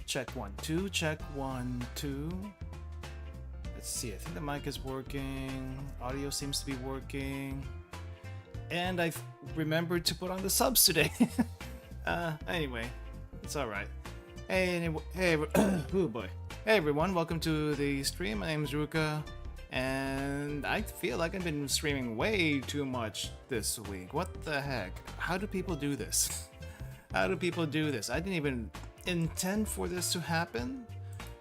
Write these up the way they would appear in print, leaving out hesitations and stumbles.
Check 1 2, check 1 2. Let's see, I think the mic is working, audio seems to be working, and I've remembered to put on the subs today. Anyway, it's alright. Hey, oh boy. Hey everyone, welcome to the stream. My name is Ruka, and I feel like I've been streaming way too much this week. What the heck? How do people do this? How do people do this? I didn't even intend for this to happen,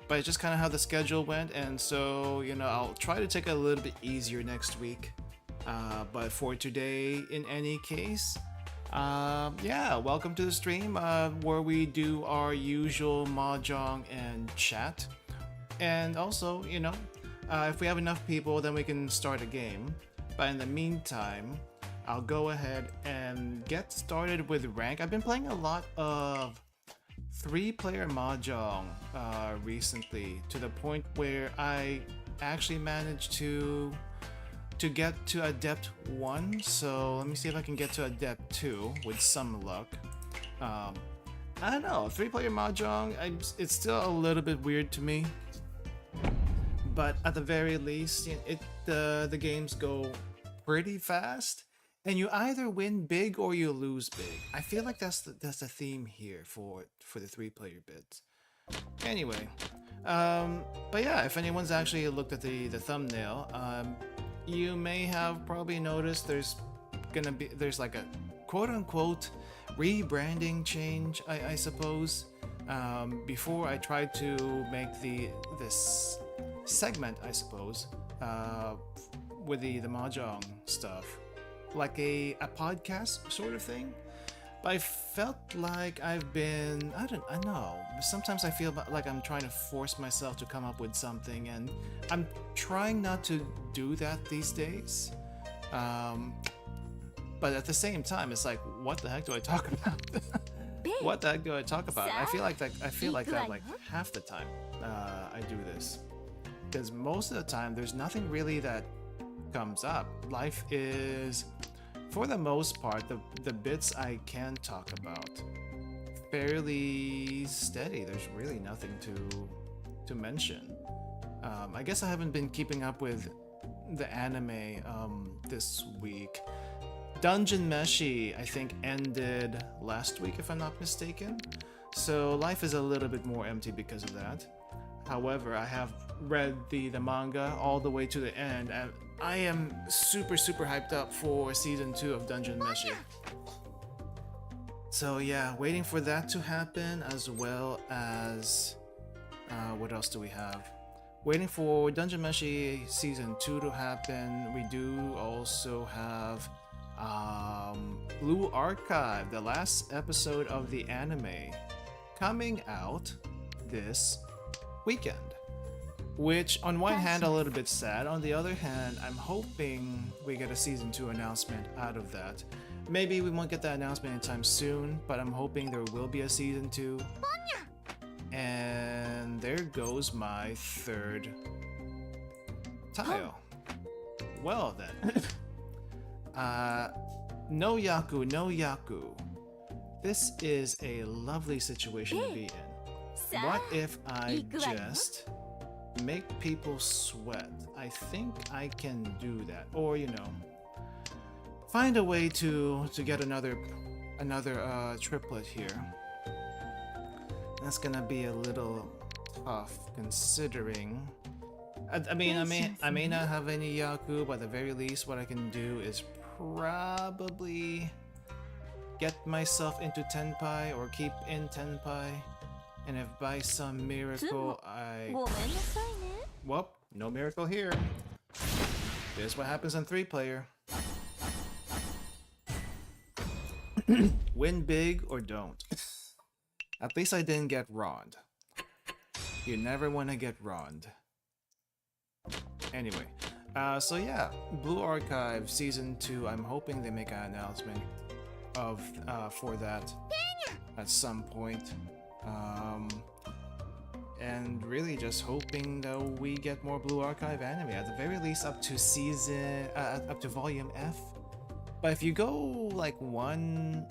but it's just kind of how the schedule went, and so, you know, I'll try to take it a little bit easier next week. But for today, in any case, yeah, welcome to the stream where we do our usual Mahjong and chat. And also, you know, if we have enough people, then we can start a game. But in the meantime, I'll go ahead and get started with rank. I've been playing a lot of 3-player Mahjong recently, to the point where I actually managed to get to Adept 1, so let me see if I can get to Adept 2 with some luck. I don't know, 3-player Mahjong, it's still a little bit weird to me, but at the very least, the games go pretty fast, and you either win big or you lose big. I feel like that's the theme here for the 3-player bits. Anyway, but yeah, if anyone's actually looked at the thumbnail, you may have probably noticed there's like a quote-unquote rebranding change, I suppose. Before I tried to make this segment, I suppose, with the Mahjong stuff, like a podcast sort of thing. But I felt like I've been, I don't know, sometimes I feel like I'm trying to force myself to come up with something, and I'm trying not to do that these days. But at the same time, it's like, what the heck do I talk about? What the heck do I talk about? I feel like that like half the time I do this, because most of the time there's nothing really that comes up. Life is, for the most part, the bits I can talk about, fairly steady. There's really nothing to mention. I guess I haven't been keeping up with the anime this week. Dungeon Meshi, I think, ended last week, if I'm not mistaken. So life is a little bit more empty because of that. However, I have read the manga all the way to the end, and I am super hyped up for season 2 of Dungeon Meshi. So yeah, waiting for that to happen, as well as what else do we have? Waiting for Dungeon Meshi season 2 to happen. We do also have Blue Archive, the last episode of the anime, coming out this weekend. Which, on one hand, a little bit sad. On the other hand, I'm hoping we get a season 2 announcement out of that. Maybe we won't get that announcement anytime soon, but I'm hoping there will be a season 2. And there goes my third tile. Well then. No Yaku, no Yaku. This is a lovely situation to be in. What if I just make people sweat? I think I can do that. Or, you know, find a way to get another triplet here. That's gonna be a little tough considering. I mean, I may not have any Yaku, but at the very least, what I can do is probably get myself into Tenpai or keep in Tenpai, and if by some miracle I... Well, no miracle here. This is what happens on 3-player. Win big or don't. At least I didn't get Rond. You never want to get Rond. Anyway, so yeah, Blue Archive Season 2, I'm hoping they make an announcement of for that at some point. And really just hoping that we get more Blue Archive anime, at the very least up to season, up to Volume F. But if you go like one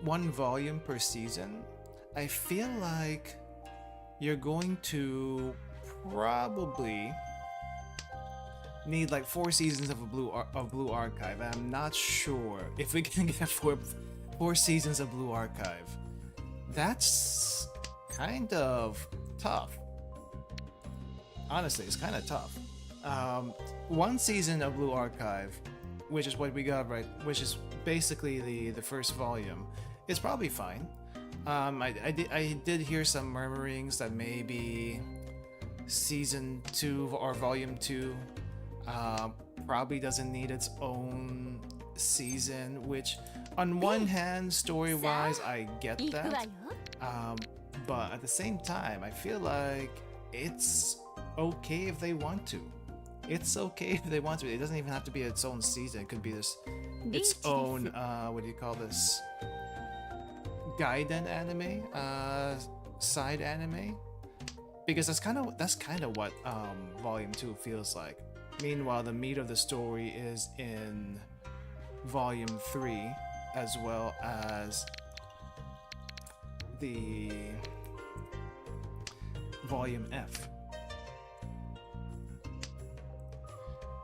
volume per season, I feel like you're going to probably need like 4 seasons of Blue Archive. I'm not sure if we can get four seasons of Blue Archive. That's kind of tough. Honestly, it's kind of tough. 1 season of Blue Archive, which is what we got, right? Which is basically the first volume. It's probably fine. I did hear some murmurings that maybe season 2 or volume 2 probably doesn't need its own season, which on one hand, story-wise, I get that. But at the same time, I feel like it's okay if they want to. It's okay if they want to. It doesn't even have to be its own season. It could be its own, what do you call this? Gaiden anime, side anime, because that's kind of what volume 2 feels like. Meanwhile, the meat of the story is in volume 3, as well as the volume F.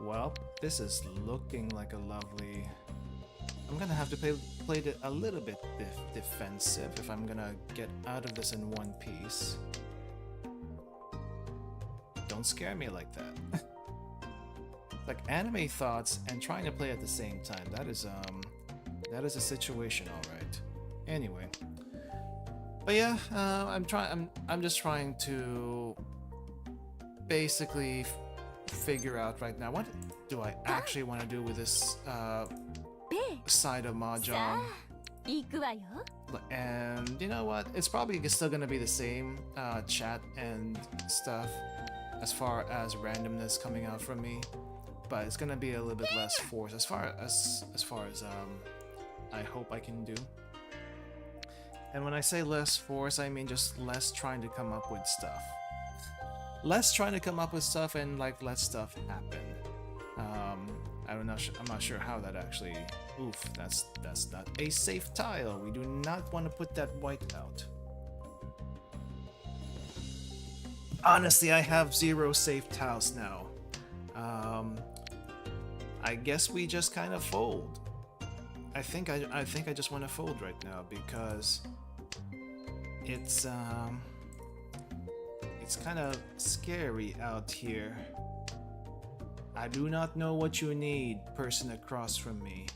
Well, this is looking like a lovely... I'm gonna have to play it a little bit defensive if I'm gonna get out of this in one piece. Don't scare me like that. Like anime thoughts and trying to play at the same time. That is a situation, all right. Anyway, but yeah, I'm just trying to basically figure out right now what do I actually want to do with this side of Mahjong. And you know what? It's probably still gonna be the same chat and stuff as far as randomness coming out from me, but it's gonna be a little bit less force as far as I hope I can do. And when I say less force, I mean just less trying to come up with stuff. Less trying to come up with stuff and like let stuff happen. I'm not sure how that actually. Oof, that's not a safe tile. We do not want to put that white out. Honestly, I have 0 safe tiles now. I guess we just kind of fold. I think I just want to fold right now because it's kind of scary out here. I do not know what you need, person across from me.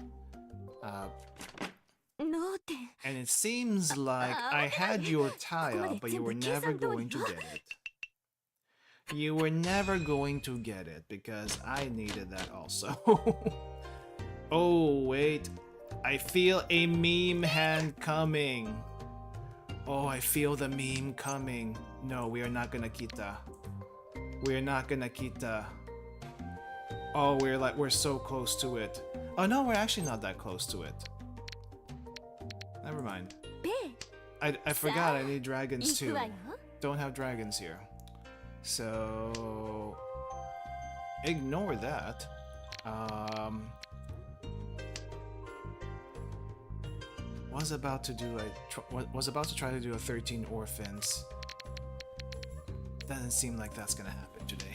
And it seems like I had your tile, but you were never going to get it. You were never going to get it because I needed that also. Oh, wait. I feel a meme hand coming. Oh, I feel the meme coming. No, we are not gonna kita. We're not gonna kita. Oh, we're so close to it. Oh no, we're actually not that close to it. Never mind. I forgot I need dragons too. Don't have dragons here. So ignore that. Was about to try to do a 13 orphans. Doesn't seem like that's gonna happen today.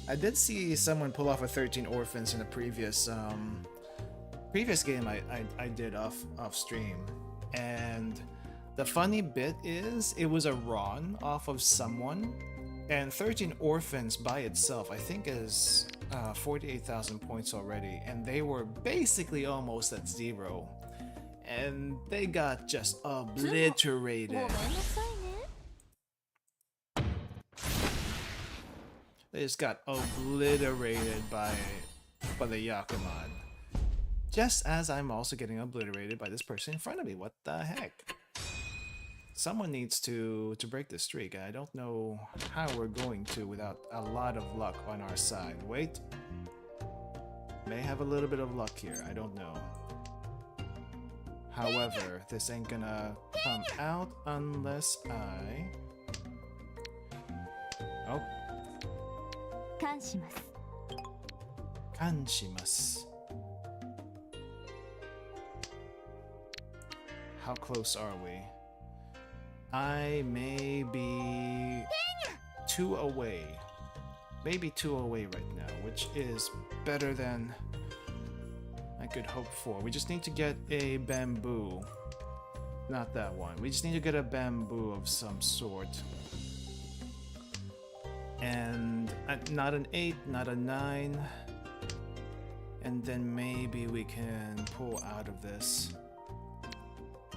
I did see someone pull off a 13 orphans in a previous game I did off stream, and the funny bit is it was a run off of someone, and 13 orphans by itself I think is 48,000 points already, and they were basically almost at 0. And they got just obliterated. They just got obliterated by the Yakuman. Just as I'm also getting obliterated by this person in front of me. What the heck? Someone needs to break the streak. I don't know how we're going to without a lot of luck on our side. Wait. May have a little bit of luck here. I don't know. However, this ain't gonna come out unless I... Oh. Kanshimasu. How close are we? I may be 2 away. Maybe 2 away right now, which is better than I could hope for. We just need to get a bamboo. Not that one. We just need to get a bamboo of some sort. And not an 8, not a 9. And then maybe we can pull out of this.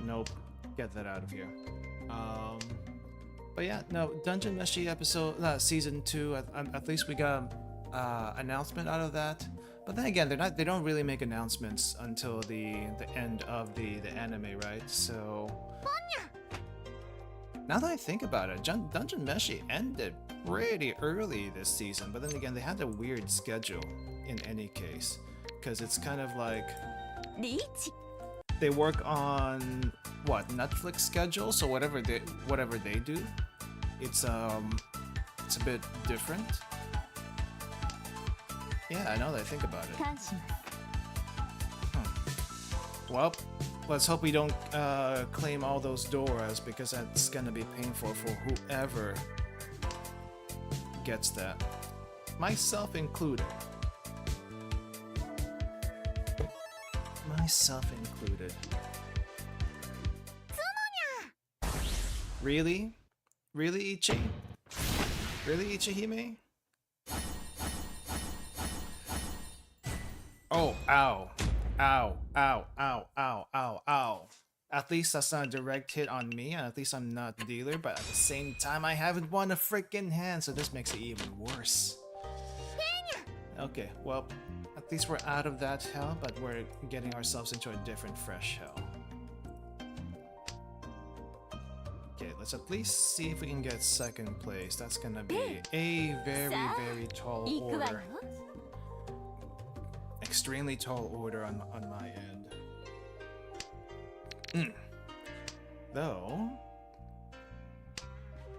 Nope. Get that out of here. But yeah, no, Dungeon Meshi episode, season 2, at least we got announcement out of that. But then again, they don't really make announcements until the end of the anime, right? So now that I think about it, Dungeon Meshi ended pretty early this season. But then again, they had a weird schedule in any case, because it's kind of like they work on what, Netflix schedule. So whatever they do, it's a bit different. Yeah, I know that I think about it. Well, let's hope we don't claim all those Doras, because that's gonna be painful for whoever gets that. Myself included. Myself included. Really? Really, Ichi? Really, Ichihime? Oh, ow. Ow, ow, ow, ow, ow, ow. At least that's not a direct hit on me, and at least I'm not the dealer, but at the same time, I haven't won a freaking hand, so this makes it even worse. Okay, well, at least we're out of that hell, but we're getting ourselves into a different fresh hell. Okay, let's at least see if we can get second place. That's gonna be a very, very tall order. Extremely tall order on my end. Though,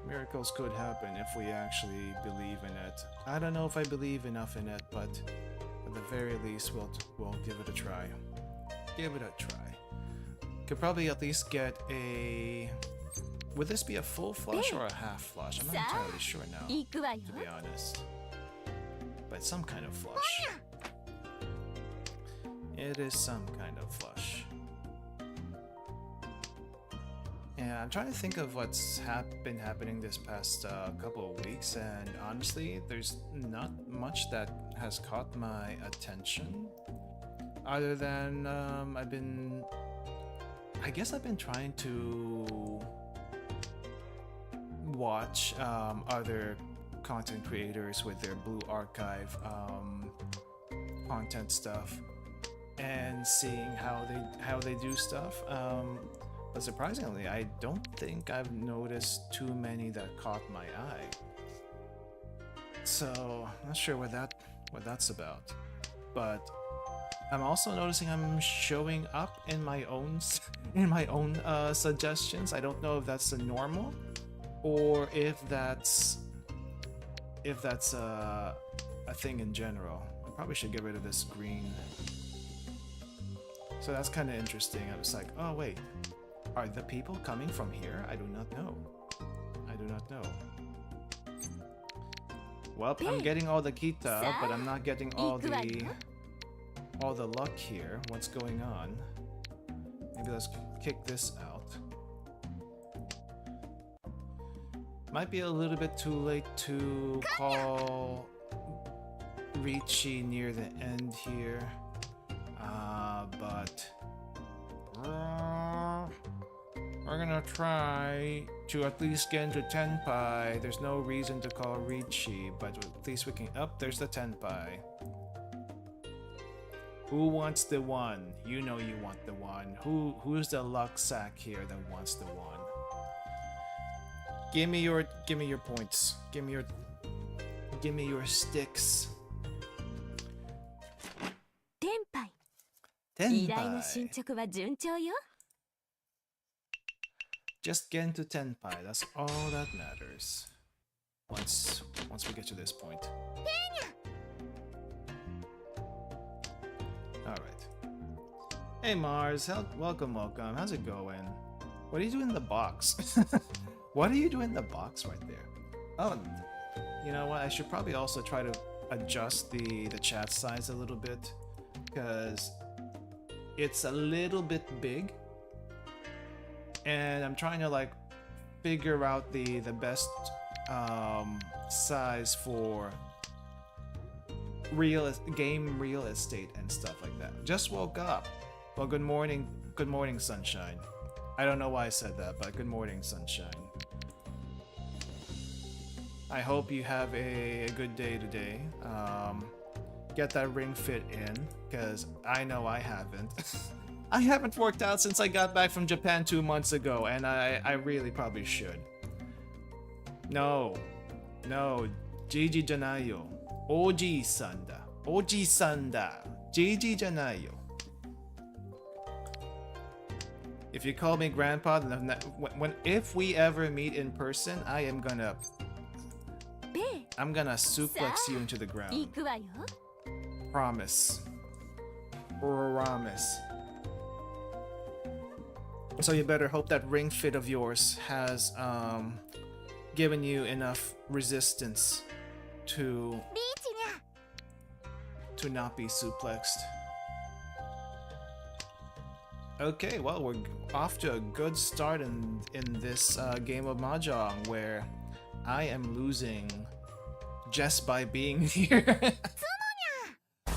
miracles could happen if we actually believe in it. I don't know if I believe enough in it, but at the very least, we'll give it a try. Give it a try. Could probably at least get a... Would this be a full flush or a half flush? I'm not entirely sure now, to be honest. But some kind of flush. It is some kind of flush. Yeah, I'm trying to think of what's been happening this past couple of weeks, and honestly, there's not much that has caught my attention. Other than I guess I've been trying to watch other content creators with their Blue Archive content stuff and seeing how they do stuff. But surprisingly, I don't think I've noticed too many that caught my eye. So I'm not sure what that's about. But I'm also noticing I'm showing up in my own suggestions. I don't know if that's a normal or if that's a thing in general. I probably should get rid of this green. So that's kind of interesting. I was like, oh wait, are the people coming from here? I do not know. I do not know. Well, I'm getting all the kita, but I'm not getting all the luck here. What's going on? Maybe let's kick this out. Might be a little bit too late to call Ricci near the end here. But we're gonna try to at least get into Tenpai. There's no reason to call Ricci, but at least we can... there's the Tenpai. Who wants the one? You know you want the one. Who's the luck sack here that wants the one? Give me your points. Give me your sticks. Tenpai. Just get into Tenpai. That's all that matters. Once we get to this point. Alright. Hey Mars, welcome. How's it going? What are you doing in the box? What are you doing in the box right there? Oh, you know what? I should probably also try to adjust the chat size a little bit, because it's a little bit big. And I'm trying to like figure out the best size for game real estate and stuff like that. Just woke up. Well, good morning sunshine. I don't know why I said that, but good morning sunshine. I hope you have a good day today. Get that ring fit in, because I know I haven't. I haven't worked out since I got back from Japan 2 months ago, and I really probably should. No. Gigi janayo. Oji-san da. Gigi janayo. If you call me grandpa, then if we ever meet in person, I'm gonna suplex you into the ground. Promise. So you better hope that ring fit of yours has given you enough resistance to not be suplexed. Okay, well, we're off to a good start in this game of Mahjong, where I am losing just by being here.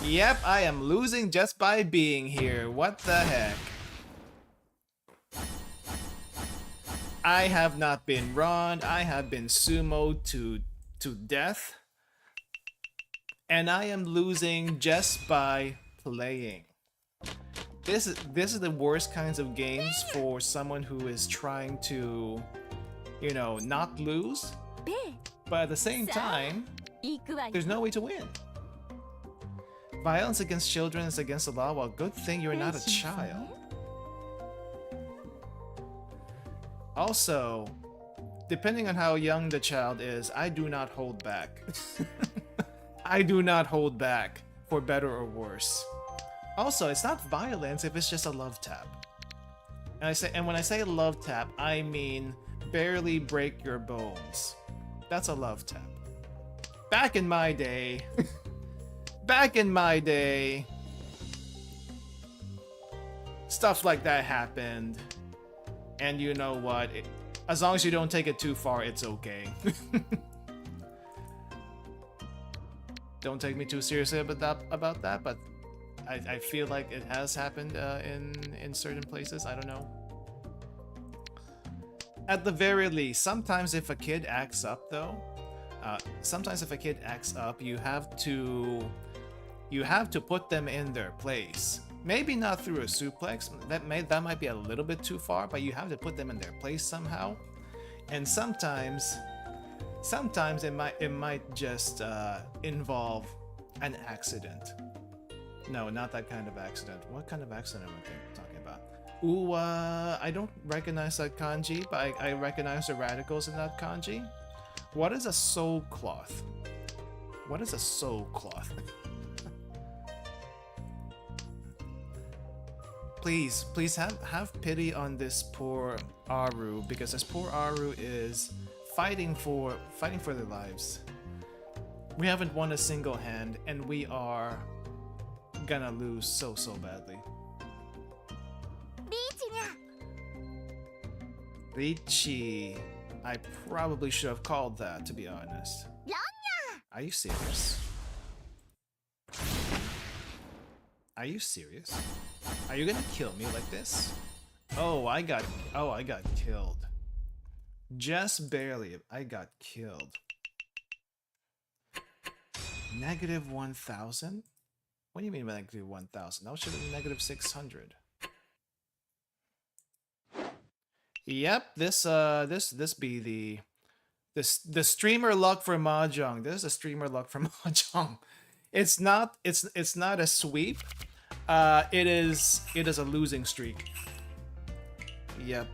Yep, I am losing just by being here. What the heck? I have not been run. I have been sumoed to death. And I am losing just by playing. This is the worst kinds of games for someone who is trying to, you know, not lose. But at the same time, there's no way to win. Violence against children is against the law. Well, good thing you're not a child. Also, depending on how young the child is, I do not hold back. I do not hold back, for better or worse. Also, it's not violence if it's just a love tap. And when I say love tap, I mean barely break your bones. That's a love tap. Back in my day, stuff like that happened. And you know what? As long as you don't take it too far, it's okay. Don't take me too seriously about that, but I feel like it has happened in certain places. I don't know. At the very least, sometimes if a kid acts up though, you have to put them in their place. Maybe not through a suplex. That might be a little bit too far, but you have to put them in their place somehow. And sometimes it might just involve an accident. No, not that kind of accident. What kind of accident am I talking about? Ooh, I don't recognize that kanji, but I recognize the radicals in that kanji. What is a soul cloth? What is a soul cloth? Please have pity on this poor Aru, because this poor Aru is fighting for their lives. We haven't won a single hand, and we are gonna lose so badly. Richi. I probably should have called that, to be honest. Are you serious? Are you serious? Are you gonna kill me like this? Oh, I got killed. Just barely. I got killed. Negative 1,000? What do you mean by negative 1,000? That should be negative 600. Yep, this be the streamer luck for Mahjong. This is a streamer luck for Mahjong. It's not a sweep. It is a losing streak. Yep.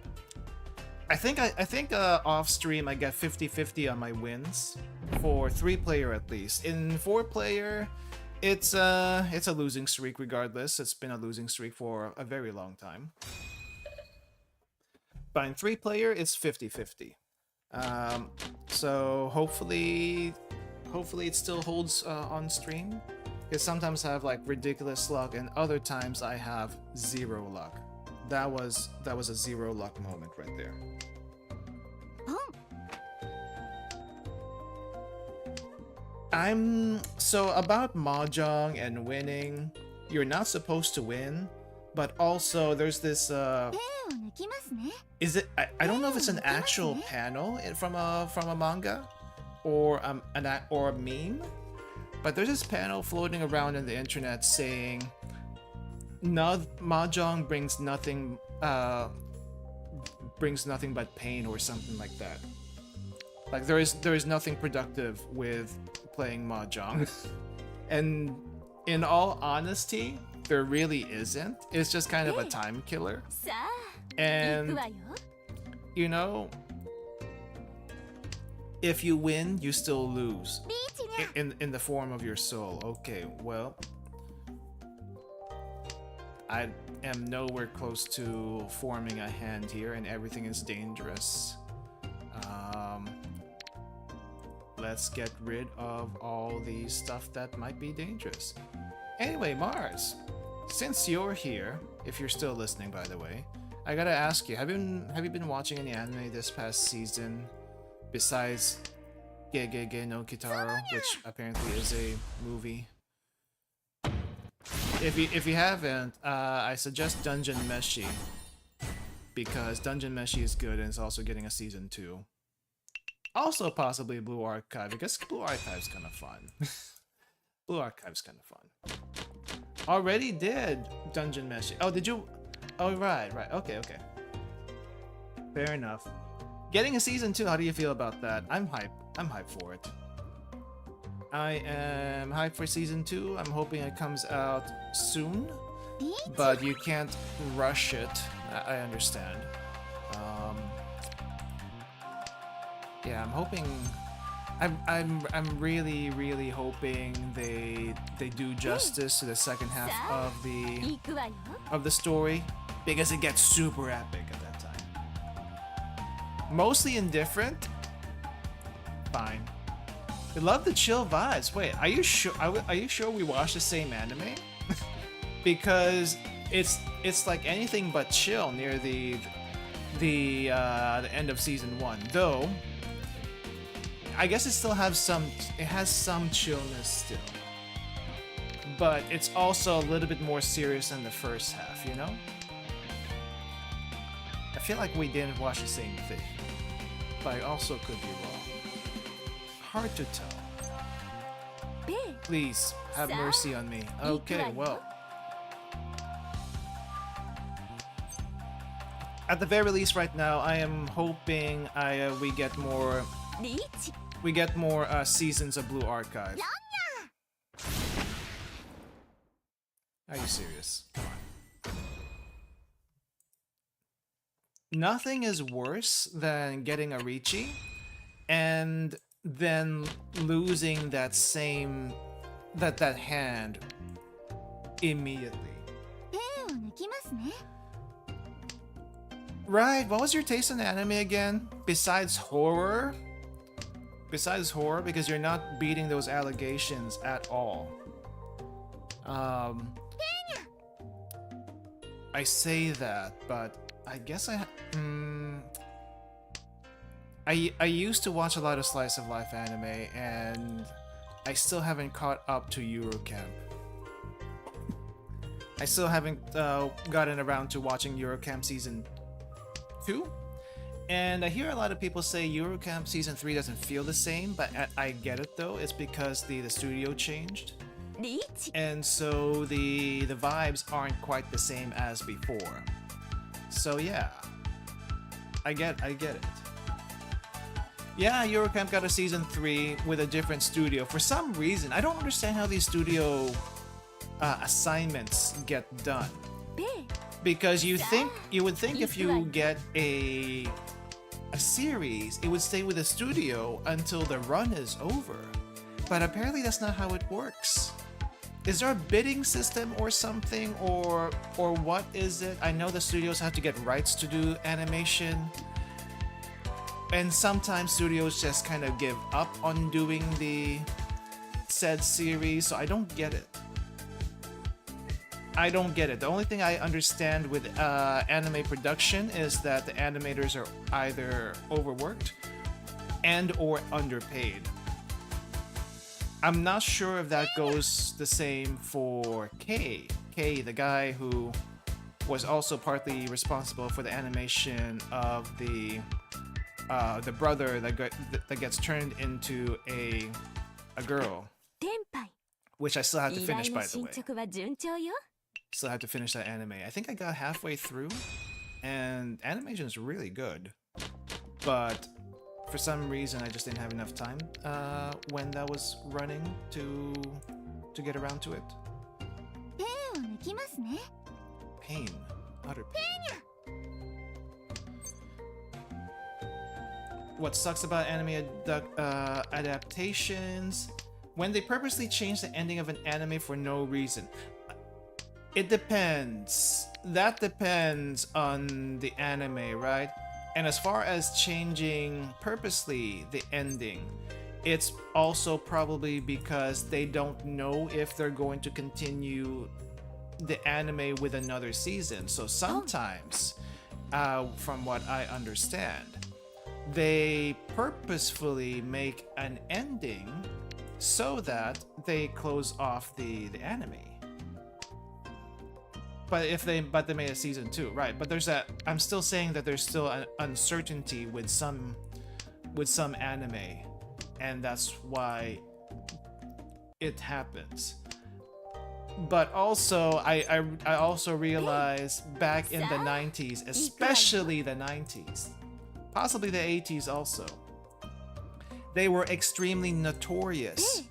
I think off stream I get 50-50 on my wins for 3-player at least. In 4-player, it's a losing streak regardless. It's been a losing streak for a very long time. But in 3-player, it's 50-50. So hopefully it still holds on stream. Because sometimes I have like ridiculous luck, and other times I have 0 luck. That was a 0 luck moment right there. So about Mahjong and winning, you're not supposed to win, but also there's this is it I don't know if it's an actual panel from a manga or a meme, but there's this panel floating around in the internet saying Mahjong brings nothing but pain or something like that. Like there is nothing productive with playing Mahjong. And in all honesty, there really isn't. It's just kind of a time killer. And you know, if you win, you still lose in the form of your soul. Okay, well, I am nowhere close to forming a hand here, and everything is dangerous. Let's get rid of all the stuff that might be dangerous. Anyway, Mars, since you're here, if you're still listening, by the way, I gotta ask you: have you been watching any anime this past season besides Gegege no Kitaro, which apparently is a movie? If you haven't, I suggest Dungeon Meshi, because Dungeon Meshi is good and it's also getting a season 2. Also possibly Blue Archive, because Blue Archive's kind of fun. Blue Archive's kind of fun. Already did Dungeon Meshi. Oh, did you? Oh, right. Okay. Fair enough. Getting a season 2, how do you feel about that? I'm hyped. I'm hyped for it. I am hyped for season 2. I'm hoping it comes out soon, but you can't rush it. I understand. Yeah, I'm hoping. I'm really hoping they do justice to the second half of the story, because it gets super epic at that time. Mostly indifferent. Fine. I love the chill vibes. Wait, are you sure? Are you sure we watched the same anime? Because it's like anything but chill near the end of season 1. Though I guess it has some chillness still. But it's also a little bit more serious than the first half, you know? I feel like we didn't watch the same thing. But I also could be wrong. Hard to tell. Please, have mercy on me. Okay, well. At the very least right now, I am hoping we get more seasons of Blue Archive. Are you serious? Come on. Nothing is worse than getting a Richi and then losing that hand immediately. Right, what was your taste in anime again? Besides horror? Besides horror, because you're not beating those allegations at all. I say that, but I guess I used to watch a lot of slice of life anime, and I still haven't caught up to Eurocamp. I still haven't gotten around to watching Eurocamp season 2, and I hear a lot of people say Eurocamp season 3 doesn't feel the same, but I get it though. It's because the studio changed. And so the vibes aren't quite the same as before. So yeah, I get it. Yeah, Eurocamp got a season 3 with a different studio. For some reason, I don't understand how these studio assignments get done. Because you would think if you get a series, it would stay with the studio until the run is over. But apparently that's not how it works. Is there a bidding system or something, or what is it? I know the studios have to get rights to do animation, and sometimes studios just kind of give up on doing the said series, so I don't get it. The only thing I understand with anime production is that the animators are either overworked and or underpaid. I'm not sure if that goes the same for K, the guy who was also partly responsible for the animation of the brother that gets turned into a girl, which I still have to finish, by the way. Still have to finish that anime. I think I got halfway through, and animation is really good, but for some reason I just didn't have enough time when that was running to get around to it. Pain. Utter pain. What sucks about anime adaptations? When they purposely change the ending of an anime for no reason. It depends. That depends on the anime, right? And as far as changing purposely the ending, it's also probably because they don't know if they're going to continue the anime with another season. So sometimes, from what I understand, they purposefully make an ending so that they close off the anime. But they made a season 2, right? But I'm still saying that there's still an uncertainty with some anime, and that's why it happens. But also, I also realized back in the 90s, especially the 90s, possibly the 80s also, they were extremely notorious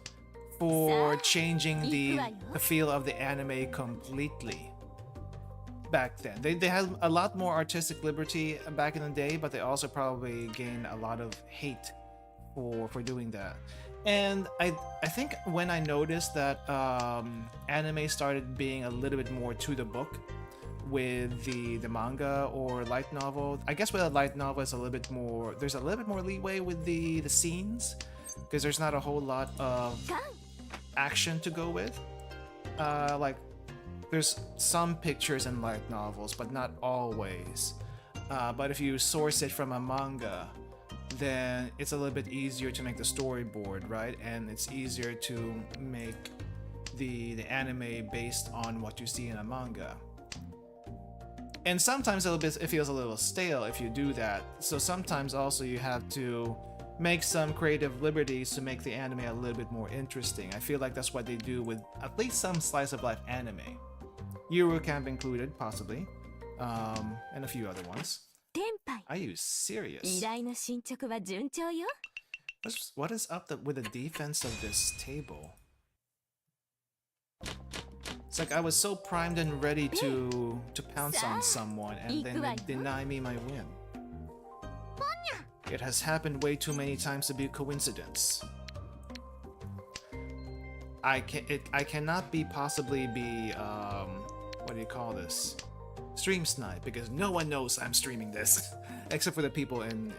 for changing the feel of the anime completely. Back then, they had a lot more artistic liberty back in the day, but they also probably gained a lot of hate for doing that. And I think when I noticed that anime started being a little bit more to the book with the manga or light novel, I guess with a light novel it's there's a little bit more leeway with the scenes, because there's not a whole lot of action to go with. Like there's some pictures in light novels, but not always. But if you source it from a manga, then it's a little bit easier to make the storyboard, right? And it's easier to make the anime based on what you see in a manga. And sometimes it feels a little stale if you do that. So sometimes also you have to make some creative liberties to make the anime a little bit more interesting. I feel like that's what they do with at least some slice of life anime. Yuru Camp included, possibly. And a few other ones. Are you serious? What is up with the defense of this table? It's like I was so primed and ready to pounce on someone, and then they deny me my win. It has happened way too many times to be a coincidence. I cannot possibly be what do you call this? Stream snipe, because no one knows I'm streaming this except for the people in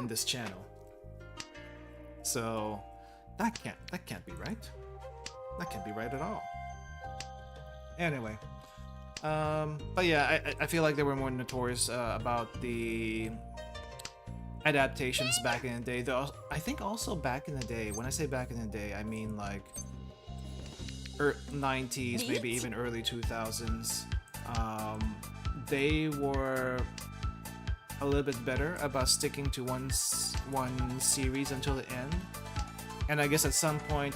this channel. So that can't be right. That can't be right at all. Anyway, but yeah, I feel like they were more notorious about the adaptations back in the day. Though I think also back in the day, when I say back in the day, I mean like 90s, maybe even early 2000s. They were a little bit better about sticking to one series until the end. And I guess at some point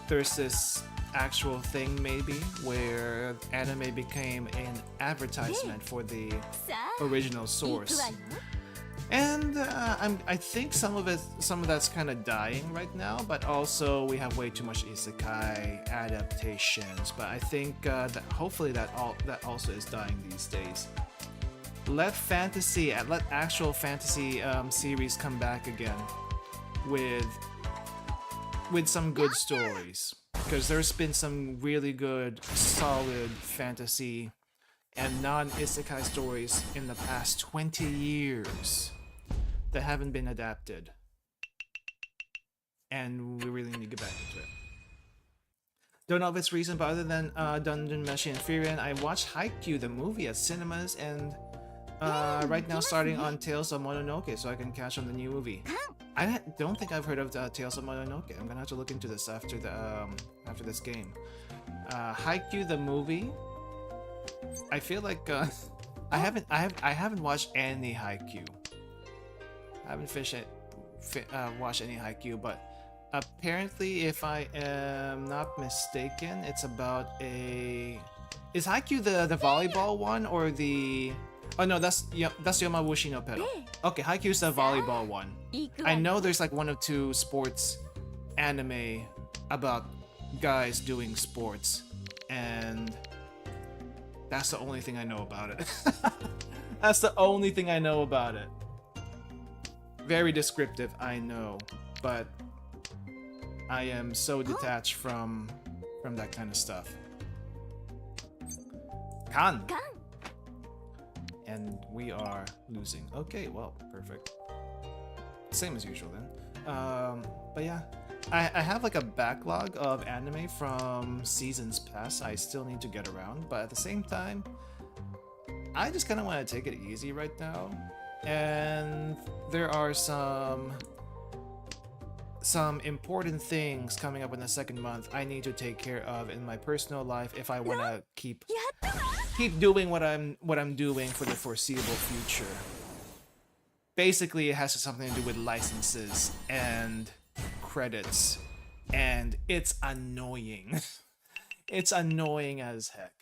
there's this actual thing maybe where anime became an advertisement for the original source. And I think some of that's kind of dying right now, but also we have way too much isekai adaptations. But I think that hopefully that also is dying these days. Let actual fantasy series come back again with some good stories, because there's been some really good, solid fantasy and non-isekai stories in the past 20 years that haven't been adapted. And we really need to get back into it. Don't know if it's recent, but other than Dungeon Meshi and Frieren, I watched Haikyuu the movie at cinemas, and right now starting on Tales of Mononoke, so I can catch on the new movie. I don't think I've heard of Tales of Mononoke. I'm gonna have to look into this after this game. Haikyuu the movie. I feel like I haven't watched any Haikyuu. I haven't watched any Haikyuu, but apparently, if I am not mistaken, it's about a. Is Haikyuu the volleyball one or the? Oh no, that's Yomawushi no Pero. Okay, Haikyuu's the volleyball one. I know there's like one or two sports anime about guys doing sports, and that's the only thing I know about it. That's the only thing I know about it. Very descriptive, I know, but I am so detached from that kind of stuff. Kan! And we are losing. Okay, well, perfect. Same as usual then. But yeah, I have like a backlog of anime from seasons past I still need to get around, but at the same time, I just kind of want to take it easy right now. And there are some important things coming up in the second month I need to take care of in my personal life if I want to keep doing what I'm doing for the foreseeable future. Basically, it has something to do with licenses and credits, and it's annoying. It's annoying as heck.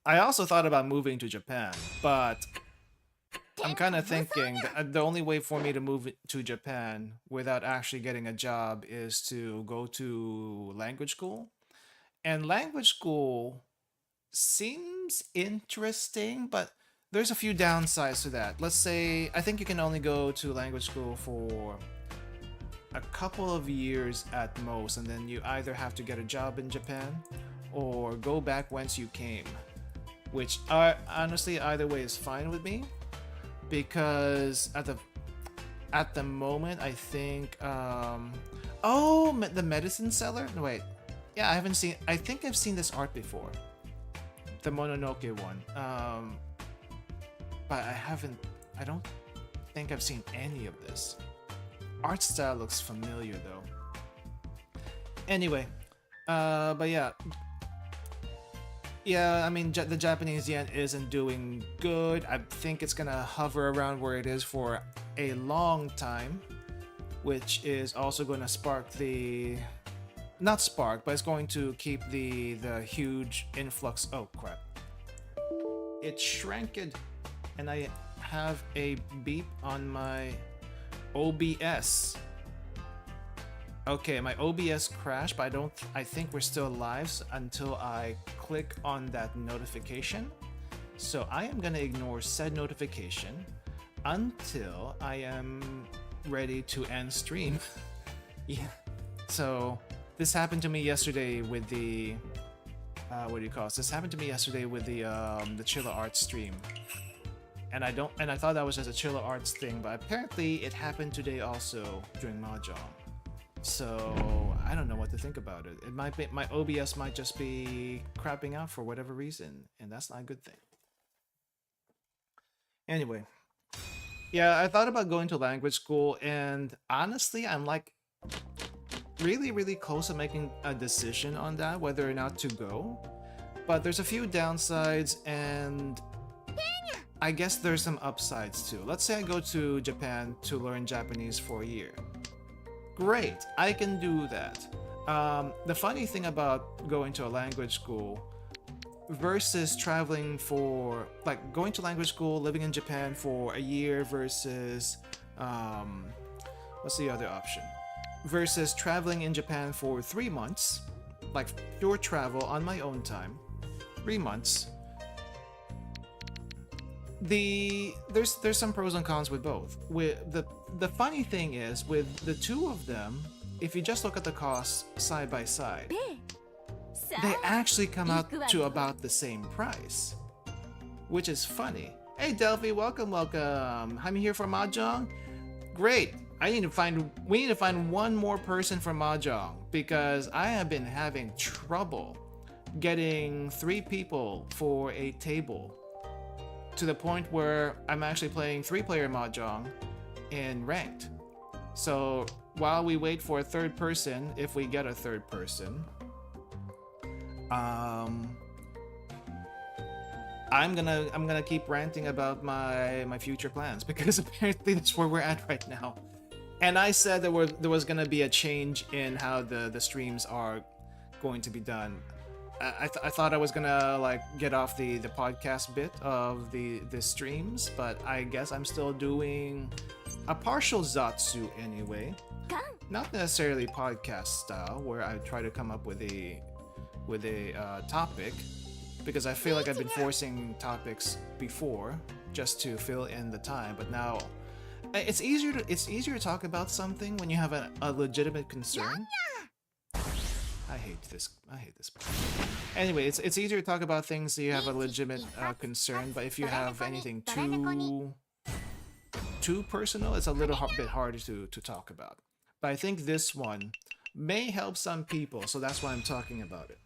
I also thought about moving to Japan, but I'm kind of thinking that the only way for me to move to Japan without actually getting a job is to go to language school. And language school seems interesting, but there's a few downsides to that. Let's say, I think you can only go to language school for a couple of years at most, and then you either have to get a job in Japan or go back whence you came. Which, honestly, either way is fine with me. Because at the moment, I think, the medicine seller? No, wait. Yeah, I haven't seen. I think I've seen this art before, the Mononoke one. But I haven't. I don't think I've seen any of this. Art style looks familiar though. Anyway, but yeah. Yeah, I mean, the Japanese yen isn't doing good. I think it's gonna hover around where it is for a long time, which is also gonna spark the... Not spark, but it's going to keep the huge influx... Oh, crap. It shranked, and I have a beep on my OBS. Okay, my OBS crashed, but I think we're still live until I click on that notification. So I am gonna ignore said notification until I am ready to end stream. Yeah. So this happened to me yesterday with the what do you call it? This happened to me yesterday with the Chilla Arts stream. And I thought that was just a Chilla Arts thing, but apparently it happened today also during Mahjong. So I don't know what to think about it. It might be, my OBS might just be crapping out for whatever reason, and that's not a good thing. Anyway, yeah, I thought about going to language school, and honestly, I'm like really close to making a decision on that, whether or not to go. But there's a few downsides, and I guess there's some upsides too. Let's say I go to Japan to learn Japanese for a year. Great, I can do that. The funny thing about going to a language school versus traveling for, like, going to language school, living in Japan for a year versus, what's the other option? Versus traveling in Japan for 3 months, like pure travel on my own time, 3 months. There's some pros and cons with both. With the funny thing is, with the two of them, if you just look at the costs side by side, they actually come out to about the same price, which is funny. Hey Delphi, welcome. I'm here for Mahjong. Great. We need to find one more person for Mahjong, because I have been having trouble getting 3 people for a table, to the point where I'm actually playing 3-player Mahjong in ranked. So while we wait for a third person, if we get a third person, I'm gonna keep ranting about my future plans, because apparently that's where we're at right now. And I said there was gonna be a change in how the streams are going to be done. I thought I was gonna like get off the podcast bit of the streams, but I guess I'm still doing a partial Zatsu anyway. Not necessarily podcast style, where I try to come up with a topic, because I feel like I've been forcing topics before just to fill in the time, but now it's easier to talk about something when you have a legitimate concern. I hate this part. Anyway, it's easier to talk about things that you have a legitimate concern, but if you have anything too personal, it's a little bit harder to talk about. But I think this one may help some people, so that's why I'm talking about it.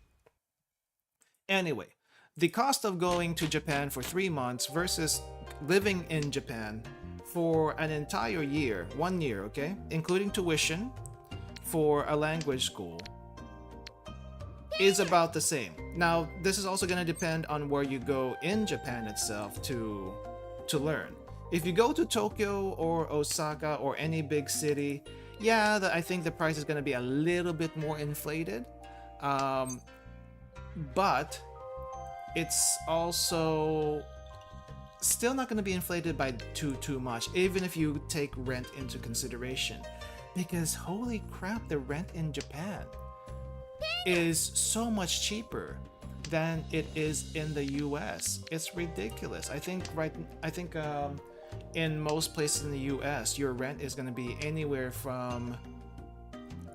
Anyway, the cost of going to Japan for 3 months versus living in Japan for an entire year, 1 year, okay, including tuition for a language school, is about the same. Now, this is also going to depend on where you go in Japan itself to learn. If you go to Tokyo or Osaka or any big city, yeah, I think the price is going to be a little bit more inflated. But it's also still not going to be inflated by too much, even if you take rent into consideration. Because holy crap, the rent in Japan is so much cheaper than it is in the US. It's ridiculous. I think in most places in the US, your rent is going to be anywhere from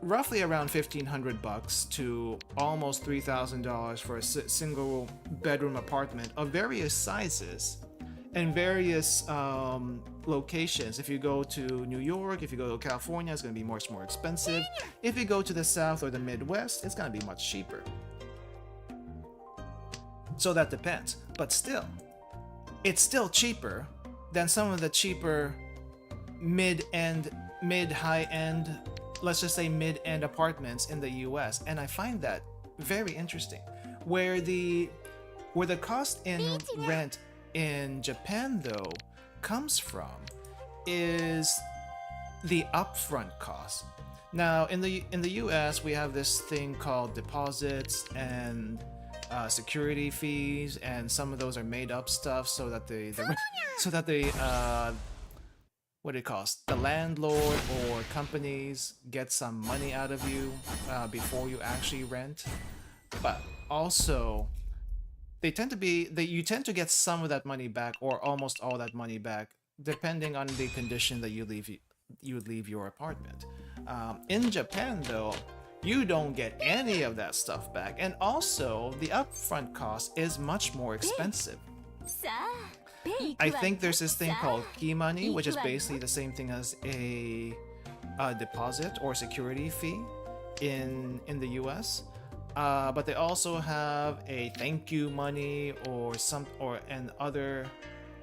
roughly around $1,500 to almost $3,000 for a single bedroom apartment of various sizes. in various locations. If you go to New York, if you go to California, it's going to be much more expensive. If you go to the South or the Midwest, it's going to be much cheaper. So that depends. But still, it's still cheaper than some of the cheaper mid-high-end, let's just say mid-end apartments in the US. And I find that very interesting. Where the cost in rent in Japan though comes from is the upfront cost. Now in the US we have this thing called deposits and security fees, and some of those are made up stuff so that the what it costs, the landlord or companies get some money out of you before you actually rent. But also you tend to get some of that money back, or almost all that money back, depending on the condition that you leave your apartment. In Japan though, you don't get any of that stuff back, and also the upfront cost is much more expensive. I think there's this thing called key money, which is basically the same thing as a deposit or security fee in the US. But they also have a thank you money and other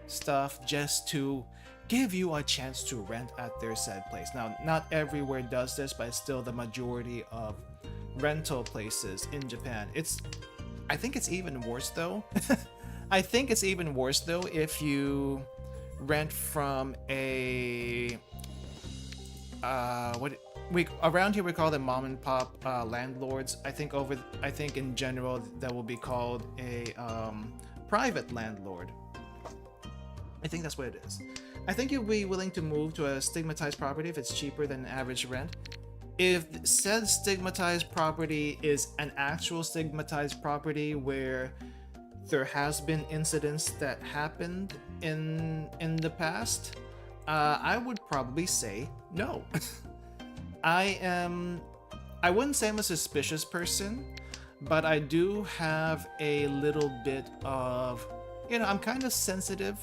stuff just to give you a chance to rent at their said place. Now, not everywhere does this, but it's still the majority of rental places in Japan. I think it's even worse though. I think it's even worse though if you rent from a around here we call them mom and pop landlords. I think in general that will be called a private landlord. I think that's what it is. I think you'll be willing to move to a stigmatized property if it's cheaper than average rent. If said stigmatized property is an actual stigmatized property where there has been incidents that happened in the past, I would probably say no. I wouldn't say I'm a suspicious person, but I do have a little bit of, I'm kind of sensitive.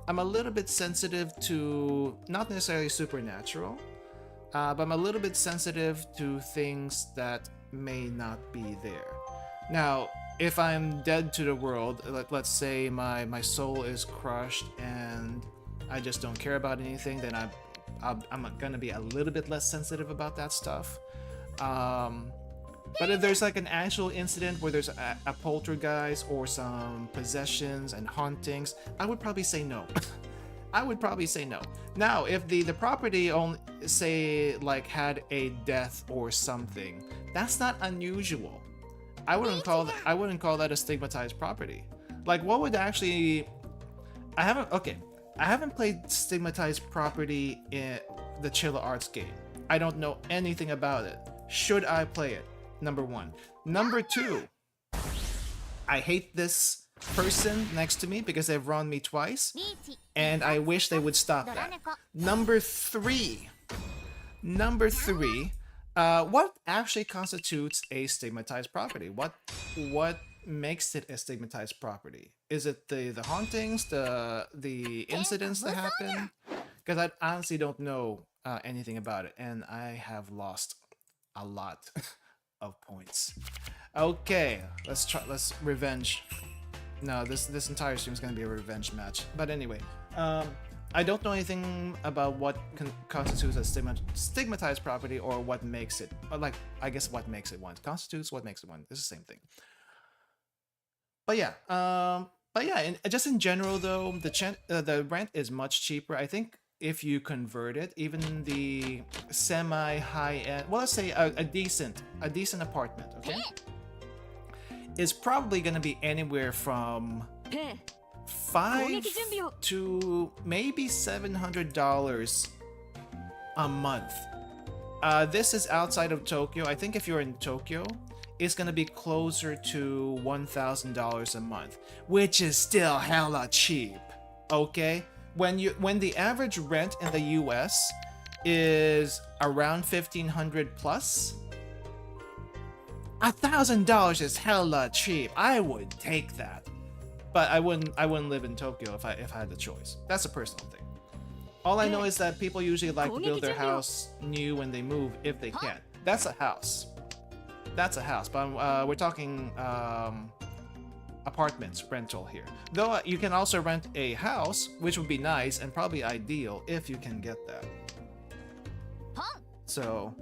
I'm a little bit sensitive to, not necessarily supernatural, but I'm a little bit sensitive to things that may not be there. Now, if I'm dead to the world, let's say my soul is crushed and I just don't care about anything, then I'm gonna be a little bit less sensitive about that stuff. But if there's like an actual incident where there's a poltergeist or some possessions and hauntings, I would probably say no. I would probably say no. Now, if the property only, say, like had a death or something, that's not unusual. I wouldn't call that a stigmatized property. Like, what would actually? I haven't played stigmatized property in the Chilla Arts game. I don't know anything about it. Should I play it? Number one. Number two, I hate this person next to me because they've wronged me twice, and I wish they would stop that. Number three, what actually constitutes a stigmatized property? What makes it a stigmatized property? Is it the hauntings, the incidents that happen? Because I honestly don't know anything about it, and I have lost a lot of points. Okay, let's revenge. No, this entire stream is gonna be a revenge match. But anyway, I don't know anything about what constitutes a stigmatized property or what makes it. Like, I guess what makes it one constitutes what makes it one. It's the same thing. But yeah, and just in general though, the rent is much cheaper. I think if you convert it, even the semi-high end, well, let's say a decent apartment, okay, is probably gonna be anywhere from $500 to maybe $700 a month. This is outside of Tokyo. I think if you're in Tokyo, it's gonna be closer to $1,000 a month, which is still hella cheap. Okay, when the average rent in the US is around $1,500 plus, $1,000 is hella cheap. I would take that. but I wouldn't live in Tokyo if I had the choice. That's a personal thing. All I know is that people usually like to build their house new when they move if they can. That's a house. That's a house, but we're talking apartments rental here. Though you can also rent a house, which would be nice and probably ideal if you can get that. So,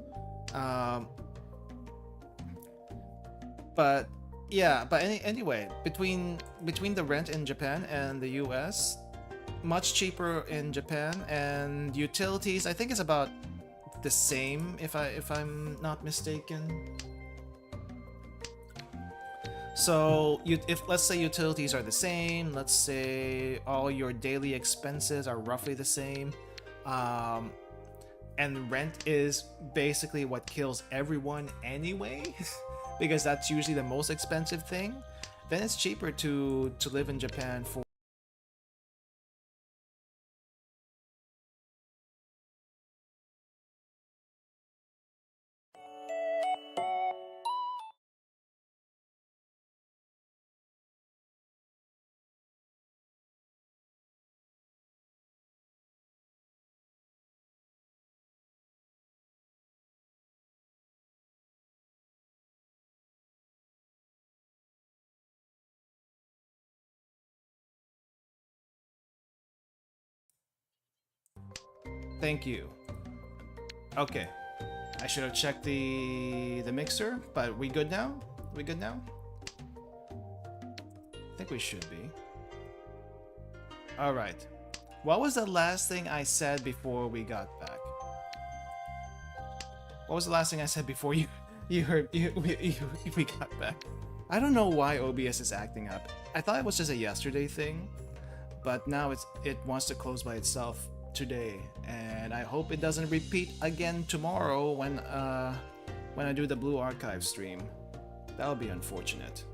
but yeah, but anyway, between the rent in Japan and the US, much cheaper in Japan, and utilities I think is about the same if I'm not mistaken. So if let's say utilities are the same, let's say all your daily expenses are roughly the same, and rent is basically what kills everyone anyway, because that's usually the most expensive thing, then it's cheaper to live in Japan for Thank you. Okay. I should have checked the mixer, but we good now? We good now? I think we should be. Alright. What was the last thing I said before we got back? What was the last thing I said before we got back? I don't know why OBS is acting up. I thought it was just a yesterday thing, but now it wants to close by itself today, and I hope it doesn't repeat again tomorrow when I do the Blue Archive stream. That would be unfortunate.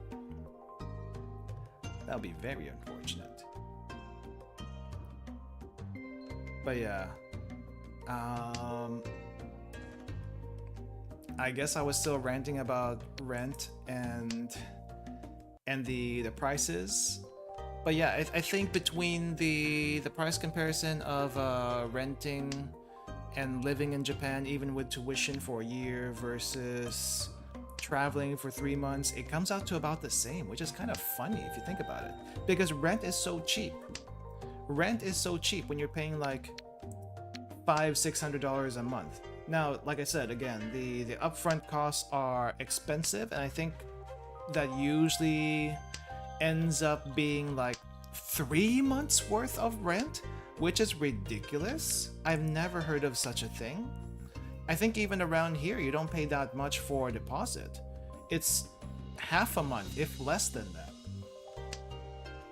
That would be very unfortunate. But yeah, I guess I was still ranting about rent and the prices. But yeah, I think between the price comparison of renting and living in Japan, even with tuition for a year versus traveling for 3 months, it comes out to about the same, which is kind of funny if you think about it. Because rent is so cheap. Rent is so cheap when you're paying like $500-600 a month. Now, like I said, again, the upfront costs are expensive, and I think that usually ends up being like 3 months worth of rent, which is ridiculous. I've never heard of such a thing. I think even around here you don't pay that much for a deposit. It's half a month, if less than that.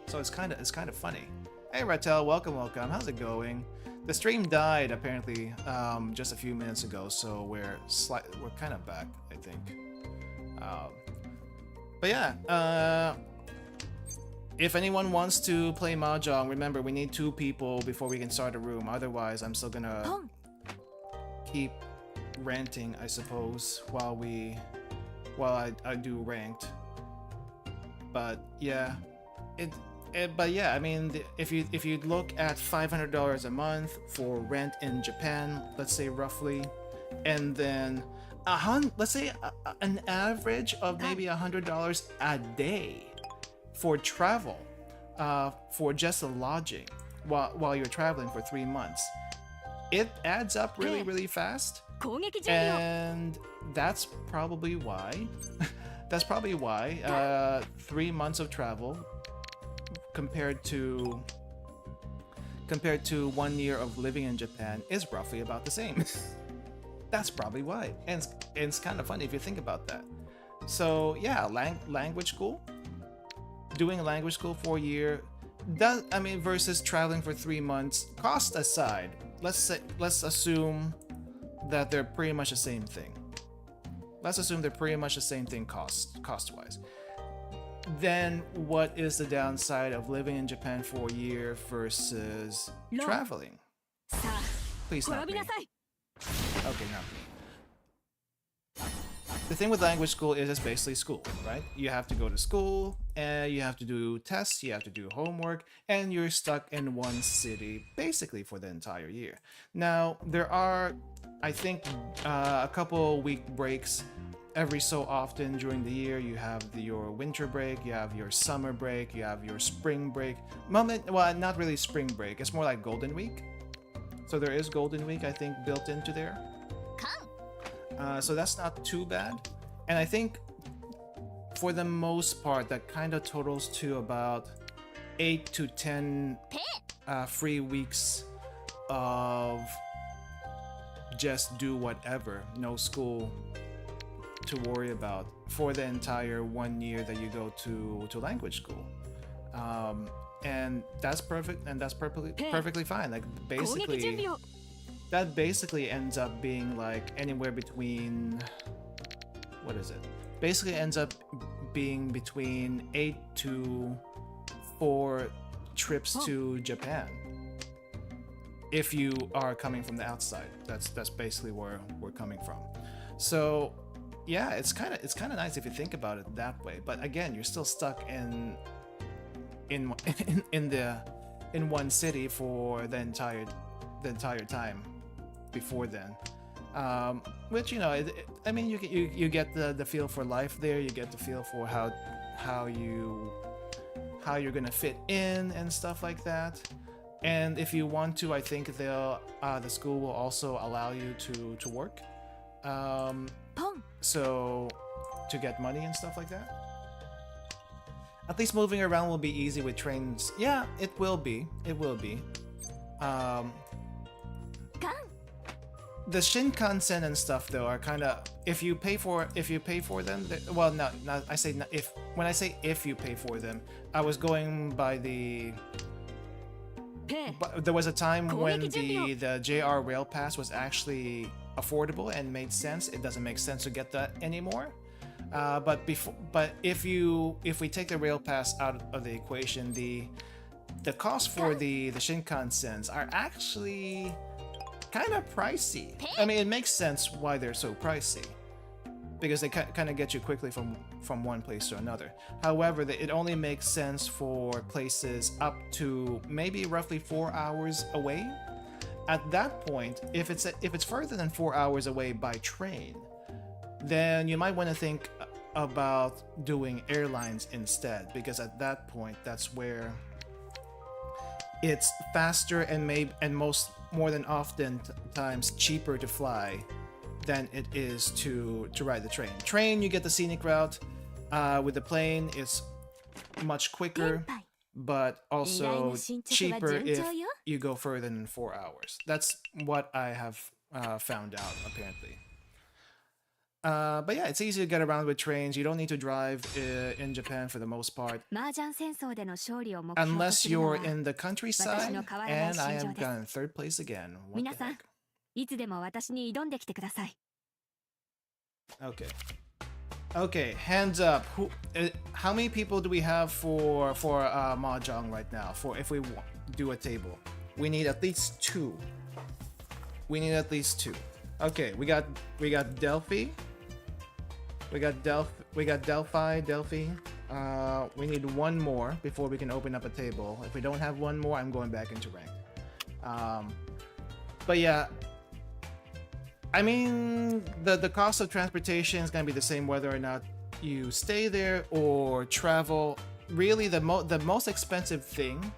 So it's kind of funny. Hey Rattel, welcome. How's it going? The stream died apparently just a few minutes ago, so we're kind of back, I think. But yeah, if anyone wants to play Mahjong, remember we need 2 people before we can start a room. Otherwise, I'm still gonna keep ranting, I suppose, while I do ranked. But yeah, but yeah, I mean, if you look at $500 a month for rent in Japan, let's say roughly, and then let's say an average of maybe $100 a day for travel, for just the lodging while you're traveling for 3 months, it adds up really fast, and that's probably why 3 months of travel compared to 1 year of living in Japan is roughly about the same. That's probably why, and it's kind of funny if you think about that. So yeah, language school, doing language school for a year, versus traveling for 3 months, cost aside, let's assume that they're pretty much the same thing. Cost-wise. Then what is the downside of living in Japan for a year versus traveling? Please not me. Okay, not me. the thing with language school is it's basically school, right? You have to go to school and you have to do tests, you have to do homework, and you're stuck in one city basically for the entire year. Now, there are, I think, a couple week breaks every so often during the year. You have your winter break, you have your summer break, you have your spring break. Well, not really spring break, it's more like Golden Week. So there is Golden Week, I think, built into there. So that's not too bad. And I think for the most part, that kind of totals to about 8 to 10 free weeks of just do whatever, no school to worry about for the entire 1 year that you go to language school. And that's perfect, and that's perfectly fine. Like basically, that basically ends up being like anywhere between, what is it? Basically ends up being between 8 to 4 trips to Japan. If you are coming from the outside, that's basically where we're coming from. So yeah, it's kind of nice if you think about it that way. But again, you're still stuck in one city for the entire time before then. Which, you know, I mean, you get the feel for life there. You get the feel for how you're gonna fit in and stuff like that. And if you want to, I think the school will also allow you to work. So to get money and stuff like that. At least moving around will be easy with trains. Yeah, it will be. It will be. The Shinkansen and stuff though are kind of, if you pay for them, well, no, I say not if. When I say if you pay for them, I was going by the. But there was a time when the JR Rail Pass was actually affordable and made sense. It doesn't make sense to get that anymore. But if we take the Rail Pass out of the equation, the cost for the Shinkansens are actually kind of pricey. I mean, it makes sense why they're so pricey, because they kind of get you quickly from one place to another. However, it only makes sense for places up to maybe roughly 4 hours away. At that point, if it's further than 4 hours away by train, then you might want to think about doing airlines instead, because at that point, that's where it's faster and more than often times cheaper to fly than it is to ride the train. Train, you get the scenic route. With the plane, it's much quicker, but also cheaper if you go further than 4 hours. That's what I have found out, apparently. But yeah, it's easy to get around with trains. You don't need to drive in Japan for the most part. Unless you're in the countryside, and I have gotten third place again. What the heck? Okay, hands up. How many people do we have for Mahjong right now? For if we do a table, we need at least 2. We need at least 2. Okay, we got Delphi. We got Delphi. We need 1 more before we can open up a table. If we don't have 1 more, I'm going back into ranked. But yeah, I mean, the cost of transportation is going to be the same whether or not you stay there or travel. Really, the most expensive thing,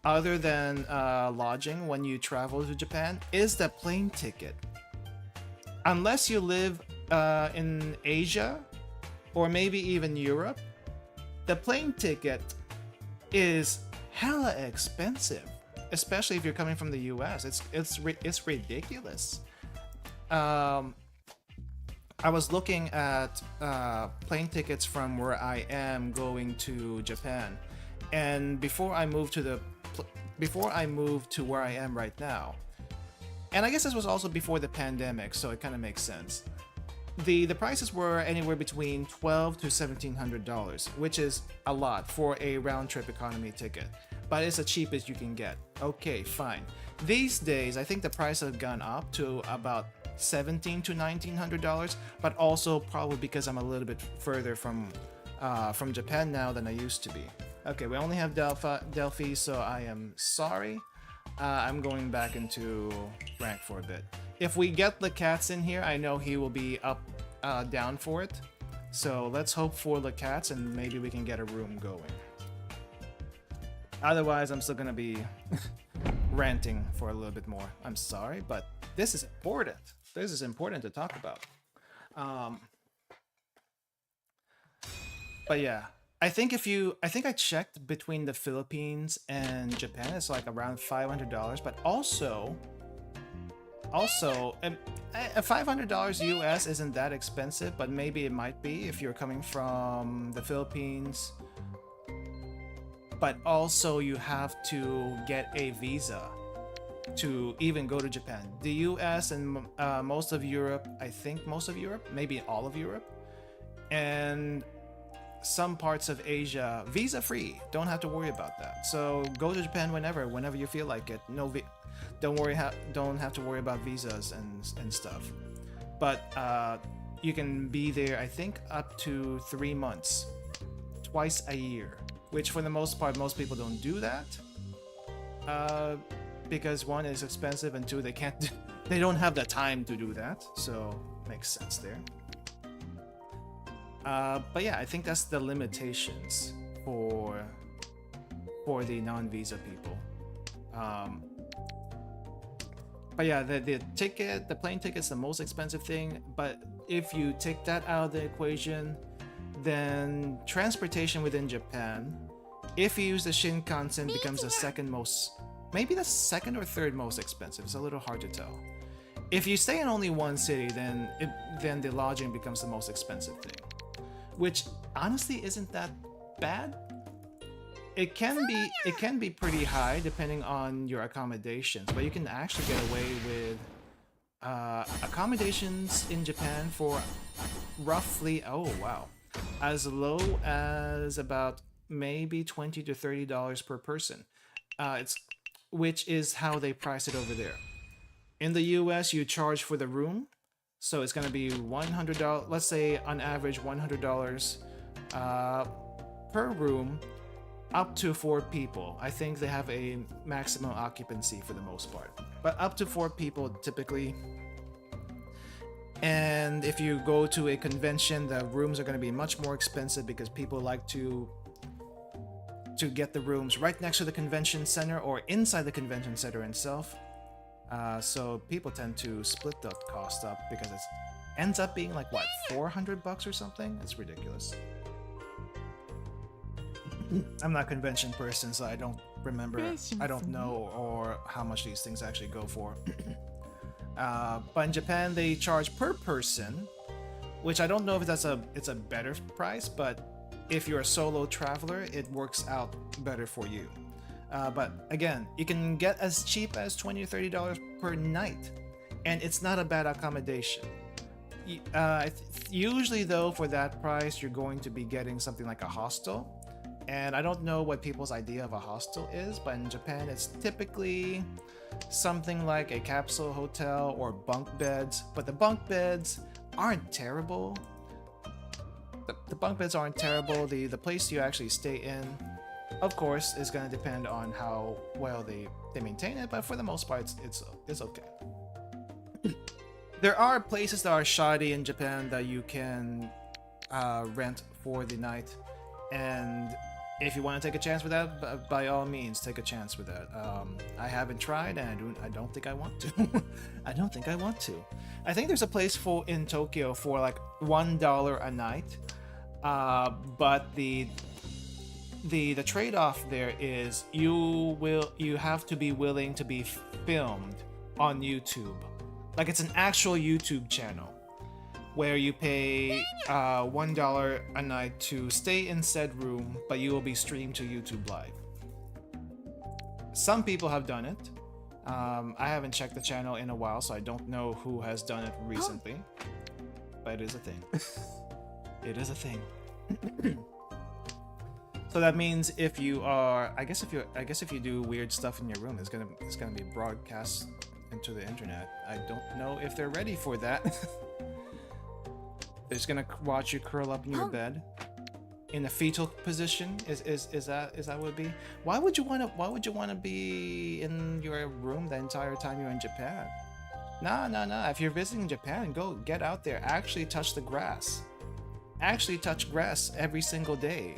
other than lodging when you travel to Japan, is the plane ticket. Unless you live in Asia or maybe even Europe, the plane ticket is hella expensive, especially if you're coming from the US. It's ridiculous. I was looking at plane tickets from where I am going to Japan, and before I moved to where I am right now, and I guess this was also before the pandemic, so it kind of makes sense. The prices were anywhere between $1,200 to $1,700, which is a lot for a round-trip economy ticket, but it's the cheapest you can get. Okay, fine. These days, I think the price has gone up to about $1,700 to $1,900, but also probably because I'm a little bit further from Japan now than I used to be. Okay, we only have Delphi, so I am sorry. I'm going back into rank for a bit. If we get the cats in here, I know he will be up, down for it. So let's hope for the cats and maybe we can get a room going. Otherwise, I'm still gonna be ranting for a little bit more. I'm sorry, but this is important. This is important to talk about. But yeah, I think I checked between the Philippines and Japan, it's like around $500, but also $500 US isn't that expensive, but maybe it might be if you're coming from the Philippines. But also you have to get a visa to even go to Japan. The US and most of Europe, I think most of Europe, maybe all of Europe, and some parts of Asia, visa free. Don't have to worry about that. So go to Japan whenever you feel like it. Don't have to worry about visas and stuff. But you can be there, I think, up to 3 months, twice a year. Which for the most part, most people don't do that. Because one is expensive and two, they don't have the time to do that. So makes sense there. But yeah, I think that's the limitations for the non-visa people. But yeah, the plane ticket's the most expensive thing. But if you take that out of the equation, then transportation within Japan, if you use the Shinkansen, becomes the second most, maybe the second or third most expensive. It's a little hard to tell. If you stay in only one city, then the lodging becomes the most expensive thing, which honestly isn't that bad. It can be pretty high depending on your accommodations, but you can actually get away with accommodations in Japan for roughly, oh wow, as low as about maybe $20 to $30 per person. Which is how they price it over there. In the US, you charge for the room, so it's gonna be $100. Let's say on average $100 per room, up to 4 people. I think they have a maximum occupancy for the most part, but up to 4 people typically. And if you go to a convention, the rooms are going to be much more expensive because people like to get the rooms right next to the convention center or inside the convention center itself. So people tend to split the cost up because it ends up being like, what, $400 or something? It's ridiculous. I'm not a convention person, so I don't remember, I don't know or how much these things actually go for. But in Japan, they charge per person, which I don't know if it's a better price, but if you're a solo traveler, it works out better for you. But again, you can get as cheap as $20 to $30 per night, and it's not a bad accommodation. Usually though, for that price, you're going to be getting something like a hostel. And I don't know what people's idea of a hostel is, but in Japan, it's typically something like a capsule hotel or bunk beds. But the bunk beds aren't terrible. The bunk beds aren't terrible. The place you actually stay in, of course, is going to depend on how well they maintain it. But for the most part, it's okay. There are places that are shoddy in Japan that you can rent for the night, and if you want to take a chance with that, by all means, take a chance with that. I haven't tried, and I don't think I want to. I don't think I want to. I think there's a place in Tokyo for like $1 a night, but the trade-off there is you have to be willing to be filmed on YouTube. Like, it's an actual YouTube channel where you pay $1 a night to stay in said room, but you will be streamed to YouTube Live. Some people have done it. I haven't checked the channel in a while, so I don't know who has done it recently. But it is a thing. It is a thing. So that means if you are, I guess if you do weird stuff in your room, it's gonna be broadcast into the internet. I don't know if they're ready for that. They're just gonna watch you curl up in your bed in a fetal position. Is that what it would be? Why would you wanna be in your room the entire time you're in Japan? Nah. If you're visiting Japan, go get out there. Actually touch the grass. Actually touch grass every single day.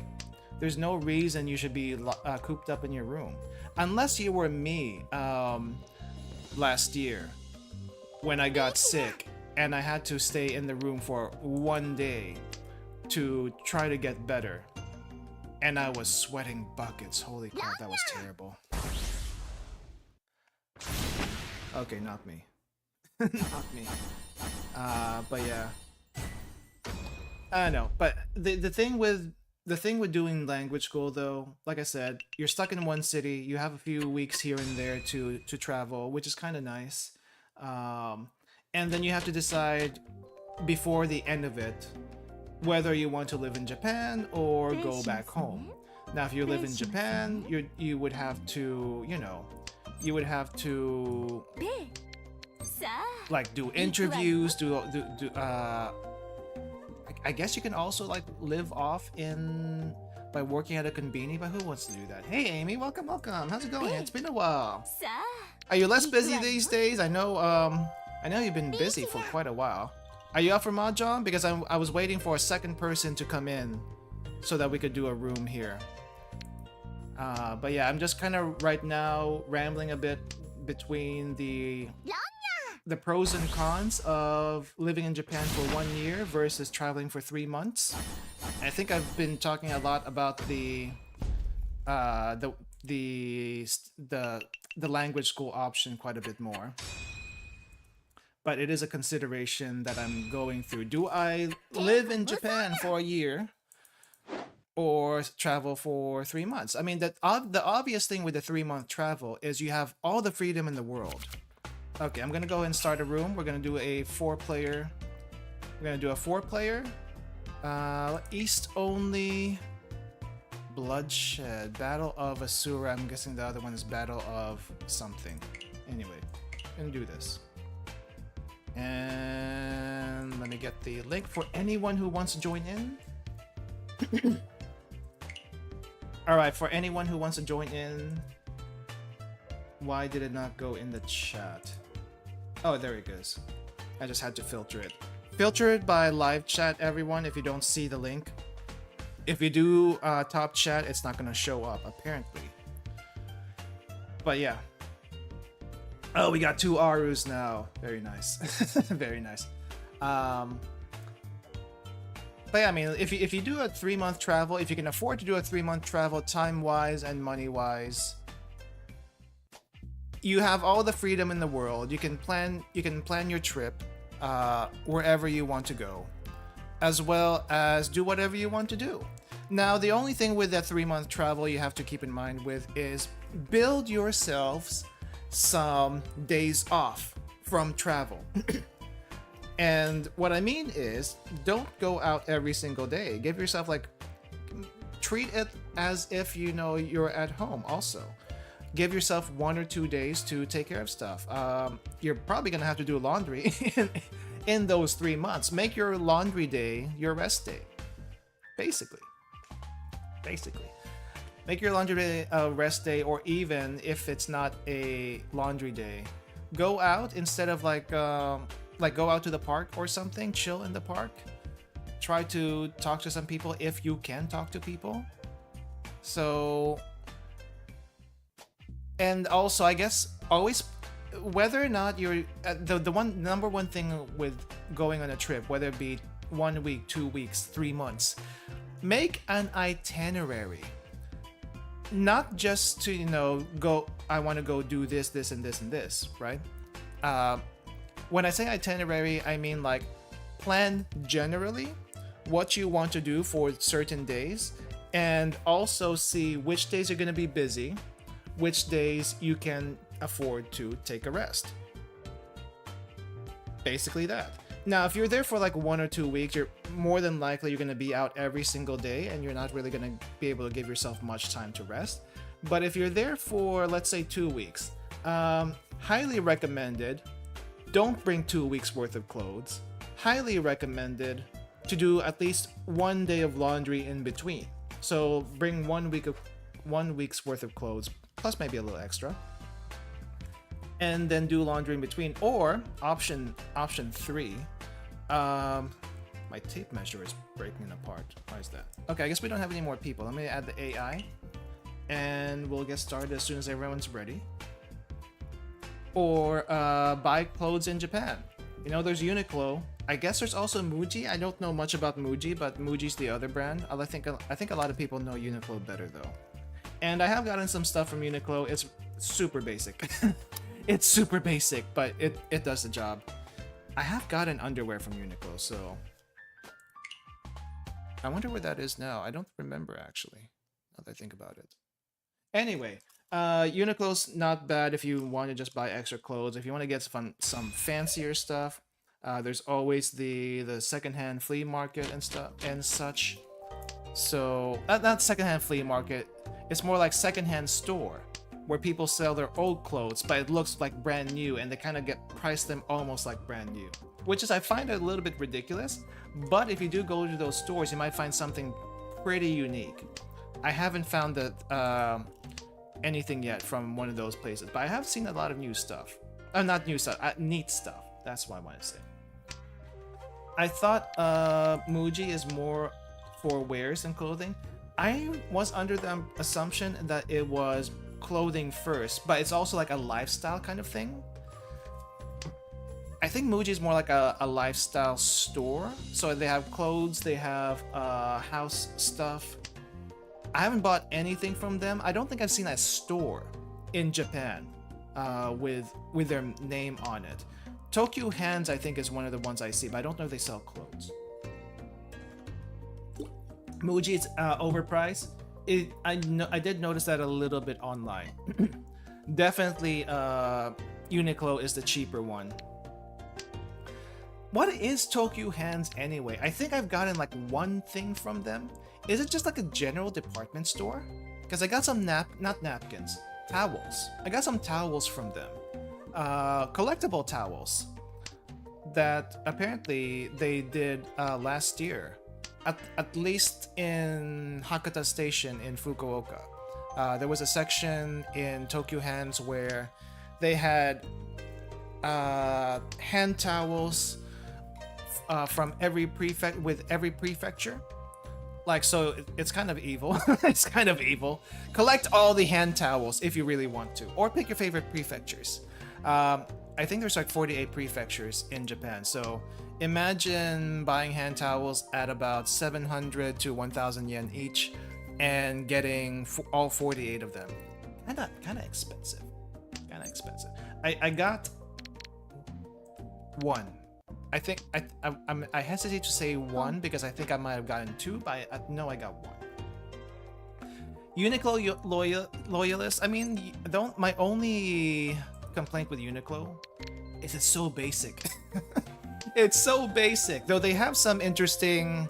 There's no reason you should be cooped up in your room. Unless you were me last year when I got sick and I had to stay in the room for 1 day to try to get better. And I was sweating buckets. Holy crap, that was terrible. Okay, not me. Not me. But yeah. I know, but the thing with doing language school though, like I said, you're stuck in one city, you have a few weeks here and there to travel, which is kind of nice. And then you have to decide before the end of it whether you want to live in Japan or go back home. Now, if you live in Japan, you would have to, like do interviews, I guess you can also like live off by working at a conveni, but who wants to do that? Hey Amy, welcome. How's it going? It's been a while. Are you less busy these days? I know you've been busy for quite a while. Are you up for Mahjong? Because I was waiting for a second person to come in so that we could do a room here. But yeah, I'm just kind of right now rambling a bit between the pros and cons of living in Japan for 1 year versus traveling for 3 months. I think I've been talking a lot about the language school option quite a bit more. But it is a consideration that I'm going through. Do I live in Japan for a year or travel for 3 months? I mean, the obvious thing with the 3-month travel is you have all the freedom in the world. Okay, I'm gonna go ahead and start a room. We're gonna do a 4-player. We're gonna do a 4-player. East only. Bloodshed. Battle of Asura. I'm guessing the other one is Battle of something. Anyway, I'm gonna do this. And let me get the link for anyone who wants to join in. Alright, for anyone who wants to join in. Why did it not go in the chat? Oh, there it goes. I just had to filter it. Filter it by live chat, everyone, if you don't see the link. If you do top chat, it's not going to show up, apparently. But yeah. Oh, we got 2 Arus now. Very nice. Very nice. But yeah, I mean, if you do a 3-month travel, if you can afford to do a 3-month travel time-wise and money-wise, you have all the freedom in the world. You can plan your trip wherever you want to go, as well as do whatever you want to do. Now, the only thing with that 3-month travel you have to keep in mind with is build yourselves some days off from travel. And what I mean is, don't go out every single day. Give yourself treat it as if you're at home also. Give yourself 1 or 2 days to take care of stuff. You're probably gonna have to do laundry in those 3 months. Make your laundry day your rest day. Basically. Make your laundry day a rest day, or even if it's not a laundry day, go out instead of go out to the park or something, chill in the park. Try to talk to some people if you can talk to people. So, and also I guess always, whether or not you're number one thing with going on a trip, whether it be 1 week, 2 weeks, 3 months, make an itinerary. Not just to go, I want to go do this, this, and this, and this, right? When I say itinerary, I mean plan generally what you want to do for certain days, and also see which days are going to be busy, which days you can afford to take a rest. Basically that. Now, if you're there for like 1 or 2 weeks, you're more than likely you're going to be out every single day, and you're not really going to be able to give yourself much time to rest. But if you're there for, let's say, 2 weeks, highly recommended. Don't bring 2 weeks worth of clothes. Highly recommended to do at least 1 day of laundry in between. So bring 1 week's worth of clothes, plus maybe a little extra, and then do laundry in between. Or option 3. My tape measure is breaking apart. Why is that? Okay, I guess we don't have any more people. Let me add the AI, and we'll get started as soon as everyone's ready. Or buy clothes in Japan. You know, there's Uniqlo. I guess there's also Muji. I don't know much about Muji, but Muji's the other brand. I think a lot of people know Uniqlo better though. And I have gotten some stuff from Uniqlo. It's super basic. It's super basic, but it does the job. I have gotten underwear from Uniqlo, so I wonder where that is now. I don't remember actually, now that I think about it. Anyway, Uniqlo's not bad if you want to just buy extra clothes. If you want to get some fancier stuff, there's always the secondhand flea market and stuff and such. So not secondhand flea market. It's more like secondhand store where people sell their old clothes, but it looks like brand new, and they kind of price them almost like brand new, which is I find it a little bit ridiculous. But if you do go to those stores, you might find something pretty unique. I haven't found that anything yet from one of those places, but I have seen a lot of new stuff. Not new stuff, neat stuff. That's what I want to say. I thought Muji is more for wares than clothing. I was under the assumption that it was clothing first, but it's also like a lifestyle kind of thing. I think Muji is more like a lifestyle store. So they have clothes, they have house stuff. I haven't bought anything from them. I don't think I've seen a store in Japan with their name on it. Tokyo Hands, I think, is one of the ones I see, but I don't know if they sell clothes. Muji is overpriced. I did notice that a little bit online. Definitely, Uniqlo is the cheaper one. What is Tokyo Hands anyway? I think I've gotten like one thing from them. Is it just like a general department store? Because I got some not napkins, towels. I got some towels from them. Collectible towels that apparently they did last year. At least in Hakata Station in Fukuoka. There was a section in Tokyo Hands where they had hand towels from every prefecture. Like, so it's kind of evil. It's kind of evil. Collect all the hand towels if you really want to, or pick your favorite prefectures. I think there's like 48 prefectures in Japan, so imagine buying hand towels at about 700 to 1,000 yen each and getting all 48 of them. Kind of expensive. I got one. I think I hesitate to say one because I think I might have gotten two, but I know I got one. Uniqlo loyalist. I mean, my only complaint with Uniqlo is it's so basic. It's so basic, though they have some interesting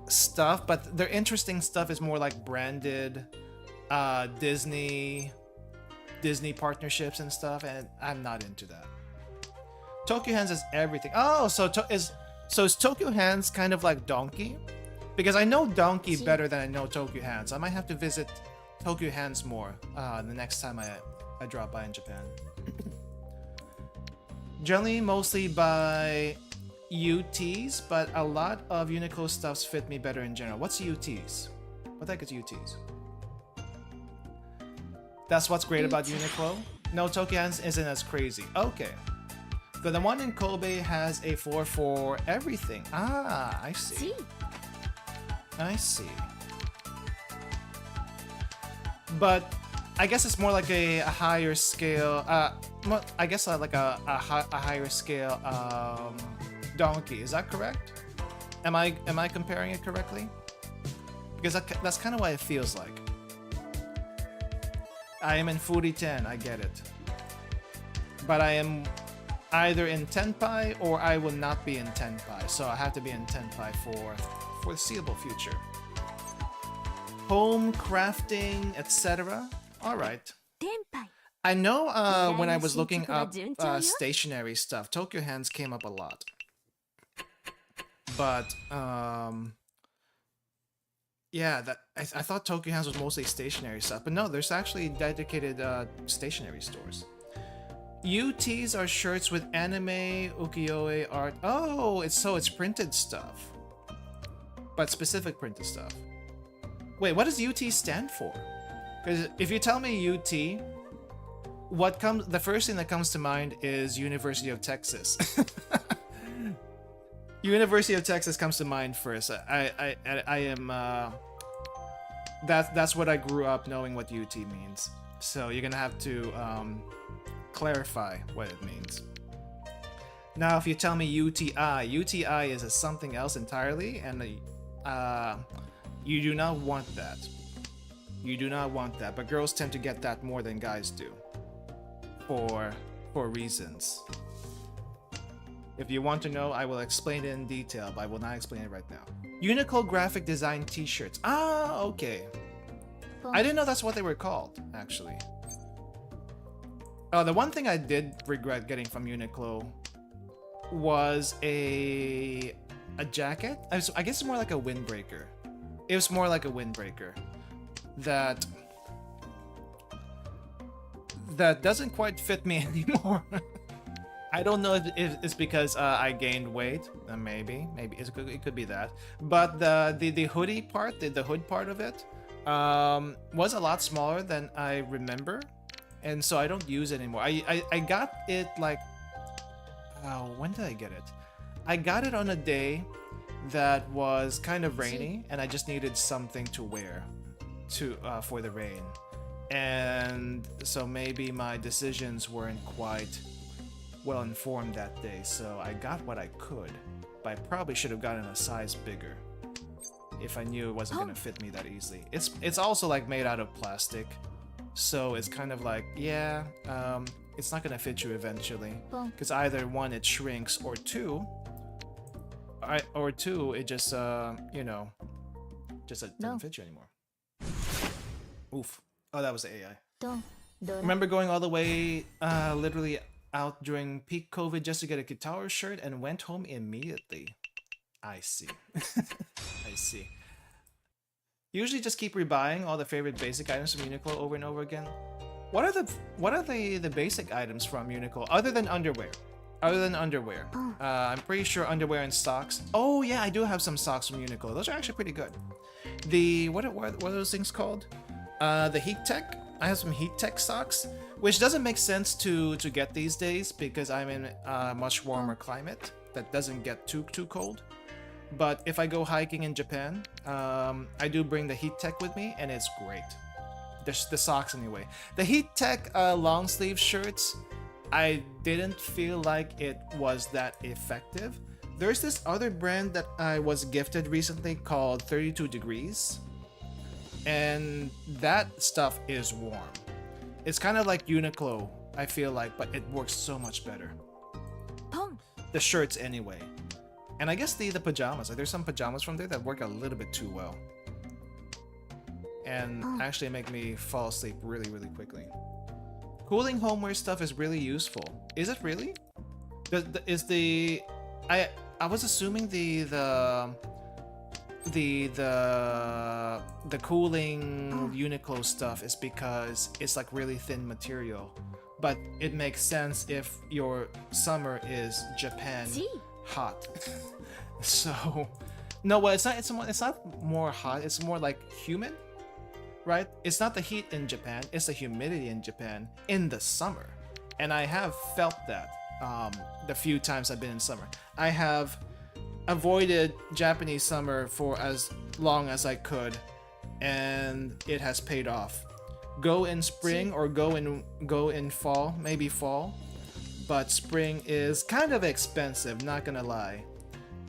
stuff, but their interesting stuff is more like branded Disney partnerships and stuff, and I'm not into that. Tokyo Hands is everything. Oh, so is Tokyo Hands kind of like Donkey? Because I know Donkey better than I know Tokyo Hands. I might have to visit Tokyo Hands more the next time I drop by in Japan. Generally, mostly by UTs, but a lot of Uniqlo stuffs fit me better in general. What's UTs? What the heck is UTs? That's what's great about Uniqlo? No, Tokyo Hands isn't as crazy. Okay. So the one in Kobe has a floor for everything. Ah, I see. I see. But I guess it's more like a higher scale. I guess like a higher scale Donkey. Is that correct? Am I comparing it correctly? Because that's kind of what it feels like. I am in Furi 10. I get it. But I am either in Tenpai or I will not be in Tenpai. So I have to be in Tenpai for foreseeable future. Home crafting, etc. All right. I know when I was looking up stationary stuff, Tokyo Hands came up a lot. But yeah, that I thought Tokyo Hands was mostly stationary stuff, but no, there's actually dedicated stationary stores. UTs are shirts with anime ukiyo-e art. Oh, it's printed stuff, but specific printed stuff. Wait, what does UT stand for? Because if you tell me UT, the first thing that comes to mind is University of Texas. University of Texas comes to mind first. I am that's what I grew up knowing what UT means. So you're gonna have to clarify what it means. Now, if you tell me UTI is something else entirely, and you do not want that. You do not want that, but girls tend to get that more than guys do, for reasons. If you want to know, I will explain it in detail, but I will not explain it right now. Uniqlo graphic design t-shirts. Ah, okay. I didn't know that's what they were called, actually. Oh, the one thing I did regret getting from Uniqlo was a jacket. I guess it's more like a windbreaker. It was more like a windbreaker that doesn't quite fit me anymore. I don't know if it's because I gained weight. Maybe it could be that. But the hoodie part, the hood part of it, was a lot smaller than I remember, and so I don't use it anymore. I got it like, when did I get it? I got it on a day that was kind of rainy, and I just needed something to wear for the rain, and so maybe my decisions weren't quite well informed that day, so I got what I could, but I probably should have gotten a size bigger if I knew it wasn't gonna fit me that easily. It's also like made out of plastic, so it's kind of like, yeah, it's not gonna fit you eventually, because either one, it shrinks, or two it just doesn't fit you anymore. Oof. Oh, that was the AI. Remember going all the way literally out during peak COVID just to get a guitar shirt and went home immediately. I see. I see. Usually just keep rebuying all the favorite basic items from Uniqlo over and over again. What are the basic items from Uniqlo other than underwear? I'm pretty sure underwear and socks. Oh yeah, I do have some socks from Uniqlo. Those are actually pretty good. What are those things called? The Heat Tech. I have some Heat Tech socks, which doesn't make sense to get these days because I'm in a much warmer climate that doesn't get too cold. But if I go hiking in Japan, I do bring the Heat Tech with me, and it's great. The socks anyway. The Heat Tech long sleeve shirts, I didn't feel like it was that effective. There's this other brand that I was gifted recently called 32 Degrees. And that stuff is warm. It's kind of like Uniqlo, I feel like, but it works so much better. The shirts anyway. And I guess the pajamas. Like, there's some pajamas from there that work a little bit too well. And actually make me fall asleep really, really quickly. Cooling homeware stuff is really useful. Is it really? I was assuming the cooling Uniqlo stuff is because it's like really thin material, but it makes sense if your summer is Japan hot. So no, well, it's not more hot, it's more like humid, right? It's not the heat in Japan, it's the humidity in Japan in the summer, and I have felt that the few times I've been in summer. I have avoided Japanese summer for as long as I could, and it has paid off. Go in spring or go in fall, maybe fall, but spring is kind of expensive, not gonna lie.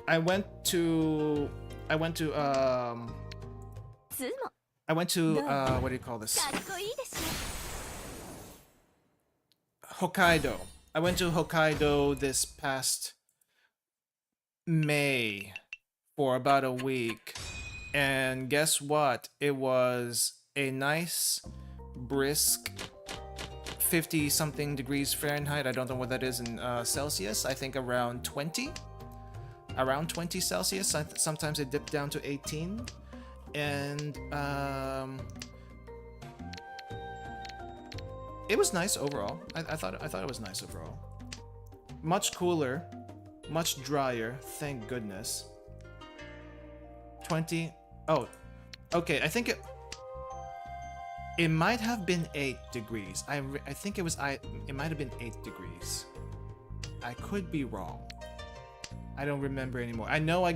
I went to what do you call this? Hokkaido. I went to Hokkaido this past May for about a week, and guess what? It was a nice, brisk 50 something degrees Fahrenheit. I don't know what that is in Celsius. I think around 20. Around 20 Celsius. Sometimes it dipped down to 18. And it was nice overall. I thought it was nice overall. Much cooler, much drier. Thank goodness. 20. Oh, okay. I think it might have been 8 degrees. I think it might have been 8 degrees. I could be wrong. I don't remember anymore. I know I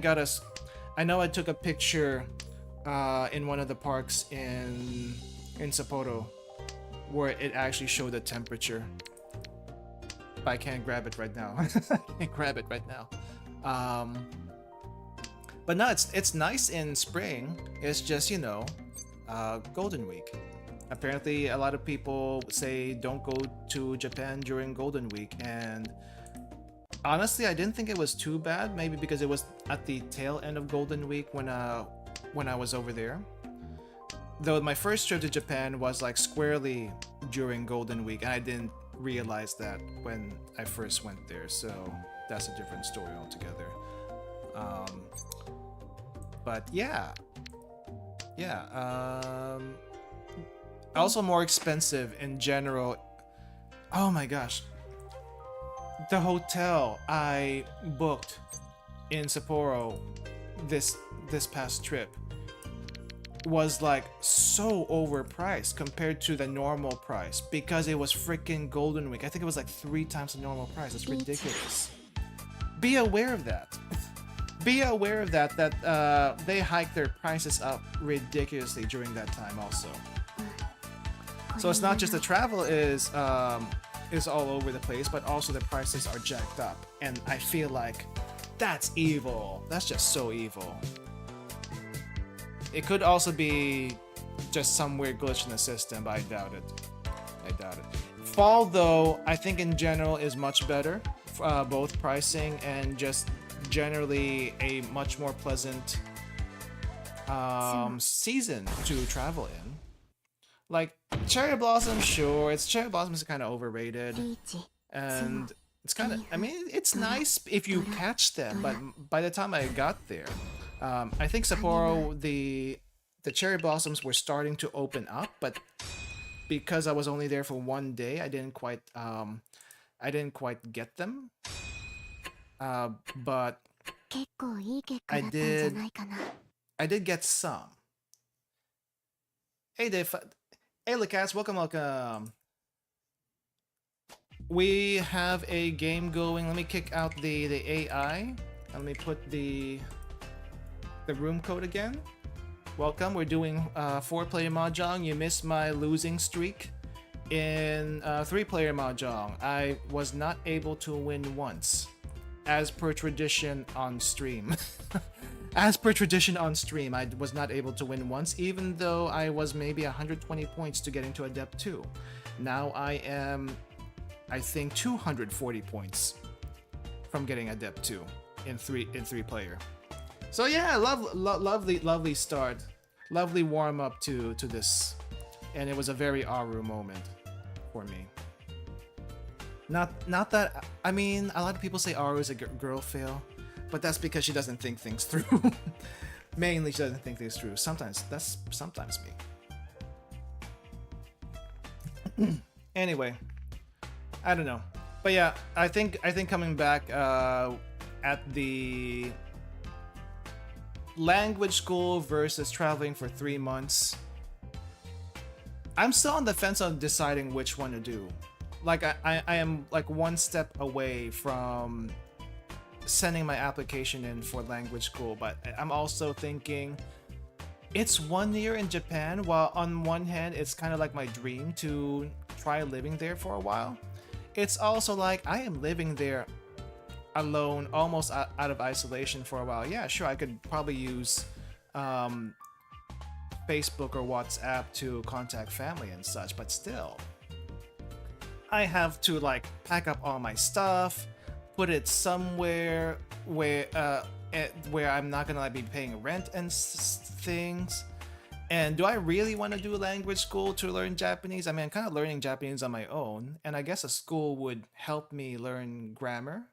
took a picture in one of the parks in Sapporo where it actually showed the temperature. But I can't grab it right now. I can't grab it right now. But no, it's nice in spring. It's just, you know, Golden Week. Apparently, a lot of people say don't go to Japan during Golden Week, and honestly, I didn't think it was too bad. Maybe because it was at the tail end of Golden Week when I was over there. Though my first trip to Japan was like squarely during Golden Week, and I didn't realize that when I first went there. So that's a different story altogether. But yeah. Also more expensive in general. Oh my gosh. The hotel I booked in Sapporo this past trip was like so overpriced compared to the normal price because it was freaking Golden Week. I think it was like 3 times the normal price. It's ridiculous. Be aware of that. Be aware of that they hike their prices up ridiculously during that time also. So it's not just the travel is all over the place, but also the prices are jacked up. And I feel like that's evil. That's just so evil. It could also be just some weird glitch in the system, but I doubt it. Fall, though, I think in general is much better, both pricing and just generally a much more pleasant season to travel in. Like Cherry Blossom, sure, Cherry Blossom is kind of overrated, and it's kind of, I mean, it's nice if you catch them, but by the time I got there, I think Sapporo, the cherry blossoms were starting to open up, but because I was only there for one day, I didn't quite get them. But I did get some. Hey Dave, hey Lucas, welcome. We have a game going. Let me kick out the AI. Let me put the room code again. Welcome. We're doing 4-player Mahjong. You missed my losing streak in 3-player Mahjong. I was not able to win once, as per tradition on stream. As per tradition on stream, I was not able to win once, even though I was maybe 120 points to get into Adept 2. Now I am, I think, 240 points from getting Adept 2 in 3-player. So yeah, lovely start, lovely warm up to this, and it was a very Aru moment for me. Not that, I mean, a lot of people say Aru is a girl fail, but that's because she doesn't think things through. Mainly, she doesn't think things through. Sometimes me. Anyway, I don't know, but yeah, I think coming back at the language school versus traveling for 3 months, I'm still on the fence on deciding which one to do. Like I am like one step away from sending my application in for language school, but I'm also thinking it's 1 year in Japan, while on one hand it's kind of like my dream to try living there for a while. It's also like I am living there alone, almost out of isolation for a while. Yeah, sure, I could probably use Facebook or WhatsApp to contact family and such, but still, I have to like pack up all my stuff, put it somewhere where I'm not gonna like be paying rent and things. And do I really want to do language school to learn Japanese? I mean, I'm kind of learning Japanese on my own, and I guess a school would help me learn grammar,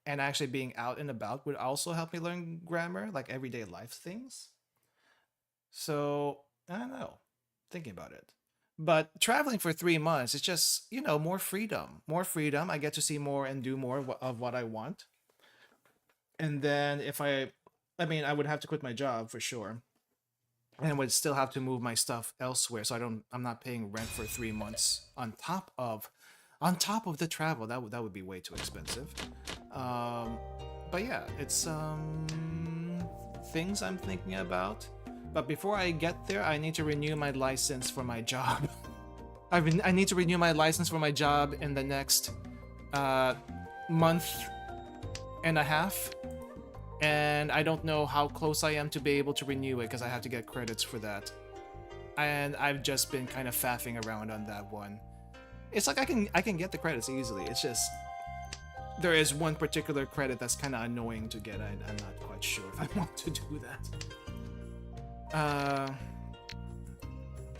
and actually being out and about would also help me learn grammar, like everyday life things. So I don't know, thinking about it. But traveling for 3 months, it's just, you know, more freedom. More freedom. I get to see more and do more of what I want. And then if I mean, I would have to quit my job for sure. And I would still have to move my stuff elsewhere, so I'm not paying rent for 3 months on top of the travel. That would be way too expensive. But yeah, it's things I'm thinking about. But before I get there, I need to renew my license for my job. I need to renew my license for my job in the next month and a half. And I don't know how close I am to be able to renew it because I have to get credits for that. And I've just been kind of faffing around on that one. It's like I can get the credits easily. It's just there is one particular credit that's kind of annoying to get. I'm not quite sure if I want to do that.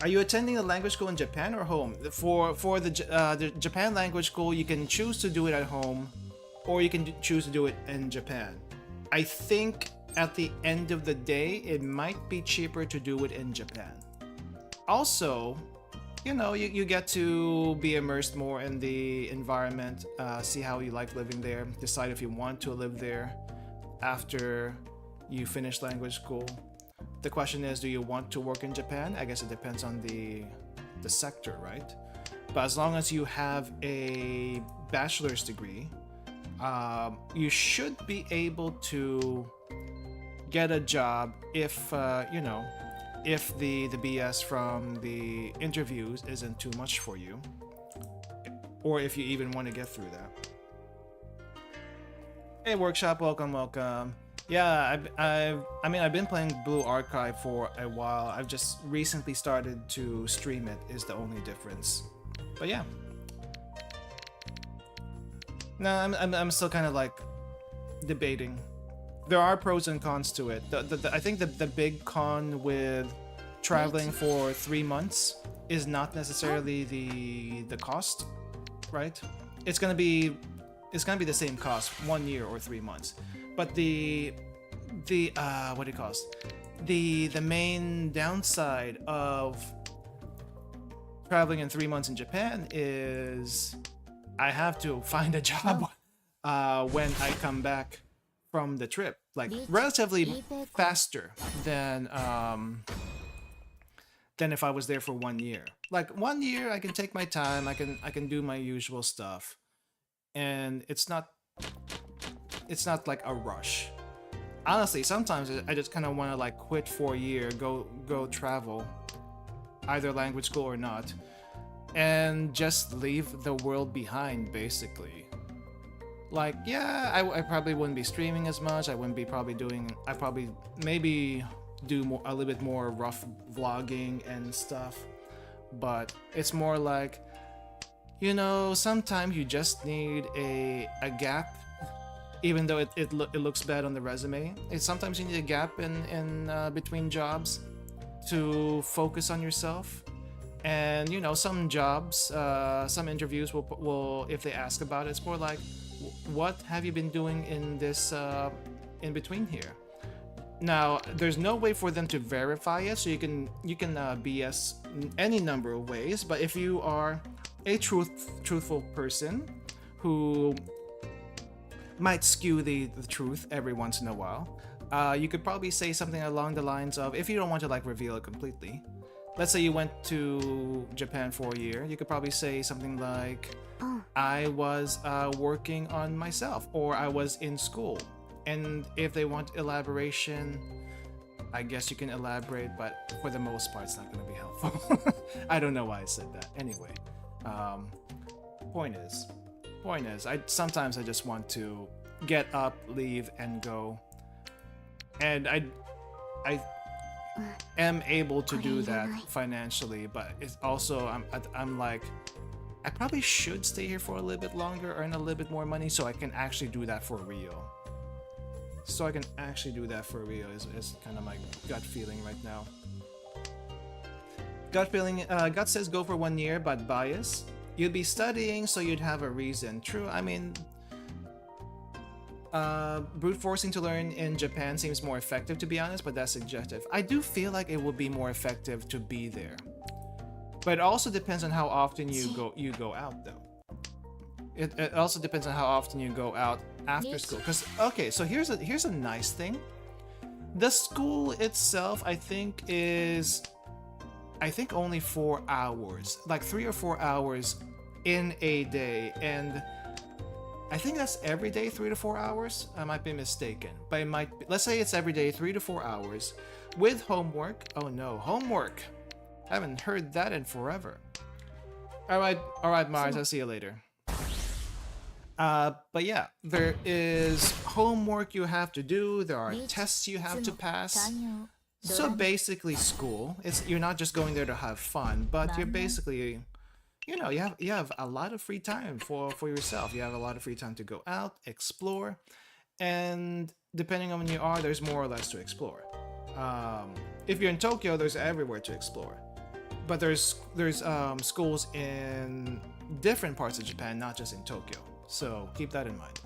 Are you attending a language school in Japan or home? For the Japan language school, you can choose to do it at home, or you can choose to do it in Japan. I think at the end of the day, it might be cheaper to do it in Japan. Also, you know, you get to be immersed more in the environment, see how you like living there, decide if you want to live there after you finish language school. The question is, do you want to work in Japan? I guess it depends on the sector, right? But as long as you have a bachelor's degree, you should be able to get a job if you know, if the BS from the interviews isn't too much for you, or if you even want to get through that. Hey Workshop, welcome. Yeah, I've been playing Blue Archive for a while. I've just recently started to stream it, is the only difference. But yeah. No, I'm still kind of like debating. There are pros and cons to it. I think the big con with traveling for 3 months is not necessarily the cost, right? It's gonna be the same cost, 1 year or 3 months. But the what do you call it? The main downside of traveling in 3 months in Japan is I have to find a job when I come back from the trip, like relatively faster than if I was there for 1 year. Like 1 year, I can take my time, I can do my usual stuff, and it's not like a rush. Honestly, sometimes I just kind of want to like quit for a year, go travel, either language school or not, and just leave the world behind, basically. Like, yeah, I probably wouldn't be streaming as much. I probably maybe do a little bit more rough vlogging and stuff. But it's more like, you know, sometimes you just need a gap, even though it looks bad on the resume. Sometimes you need a gap in between jobs to focus on yourself. And you know, some jobs, some interviews will if they ask about it, it's more like, what have you been doing in this in between here? Now, there's no way for them to verify it, so you can BS any number of ways. But if you are a truthful person who might skew the truth every once in a while, you could probably say something along the lines of, if you don't want to like reveal it completely, let's say you went to Japan for a year, you could probably say something like, I was working on myself, or I was in school. And if they want elaboration, I guess you can elaborate, but for the most part, it's not going to be helpful. I don't know why I said that. Anyway, point is, sometimes I just want to get up, leave, and go. And I am able to do that financially, but it's also I'm like, I probably should stay here for a little bit longer, earn a little bit more money, so I can actually do that for real. Is kind of my gut feeling right now. Gut says go for 1 year, but bias. You'd be studying, so you'd have a reason. True, I mean, brute forcing to learn in Japan seems more effective, to be honest, but that's subjective. I do feel like it would be more effective to be there, but it also depends on how often you go out, though. It also depends on how often you go out after school. Because okay, so here's a nice thing. The school itself, I think only 4 hours, like 3 or 4 hours in a day, and I think that's every day 3 to 4 hours. I might be mistaken, but it might be, let's say it's every day 3 to 4 hours with homework. Oh no, homework! I haven't heard that in forever. All right, Mars. I'll see you later. But yeah, there is homework you have to do. There are tests you have to pass. So basically, school. You're not just going there to have fun, but you're basically, you have a lot of free time for yourself. You have a lot of free time to go out, explore, and depending on when you are, there's more or less to explore. If you're in Tokyo, there's everywhere to explore, but there's schools in different parts of Japan, not just in Tokyo. So keep that in mind.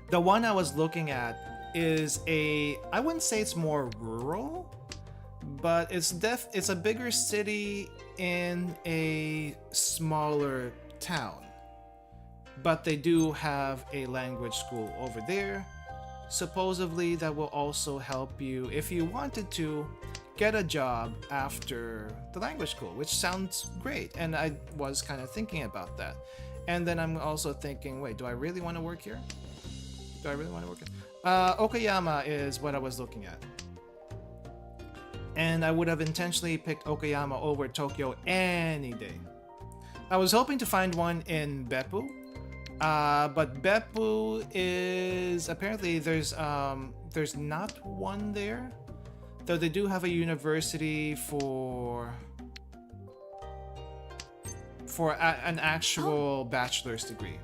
The one I was looking at is I wouldn't say it's more rural, but it's a bigger city in a smaller town. But they do have a language school over there. Supposedly that will also help you if you wanted to get a job after the language school, which sounds great, and I was kind of thinking about that. And then I'm also thinking, wait, do I really want to work here? Okayama is what I was looking at, and I would have intentionally picked Okayama over Tokyo any day. I was hoping to find one in Beppu, but Beppu is apparently there's not one there. Though they do have a university for an actual bachelor's degree.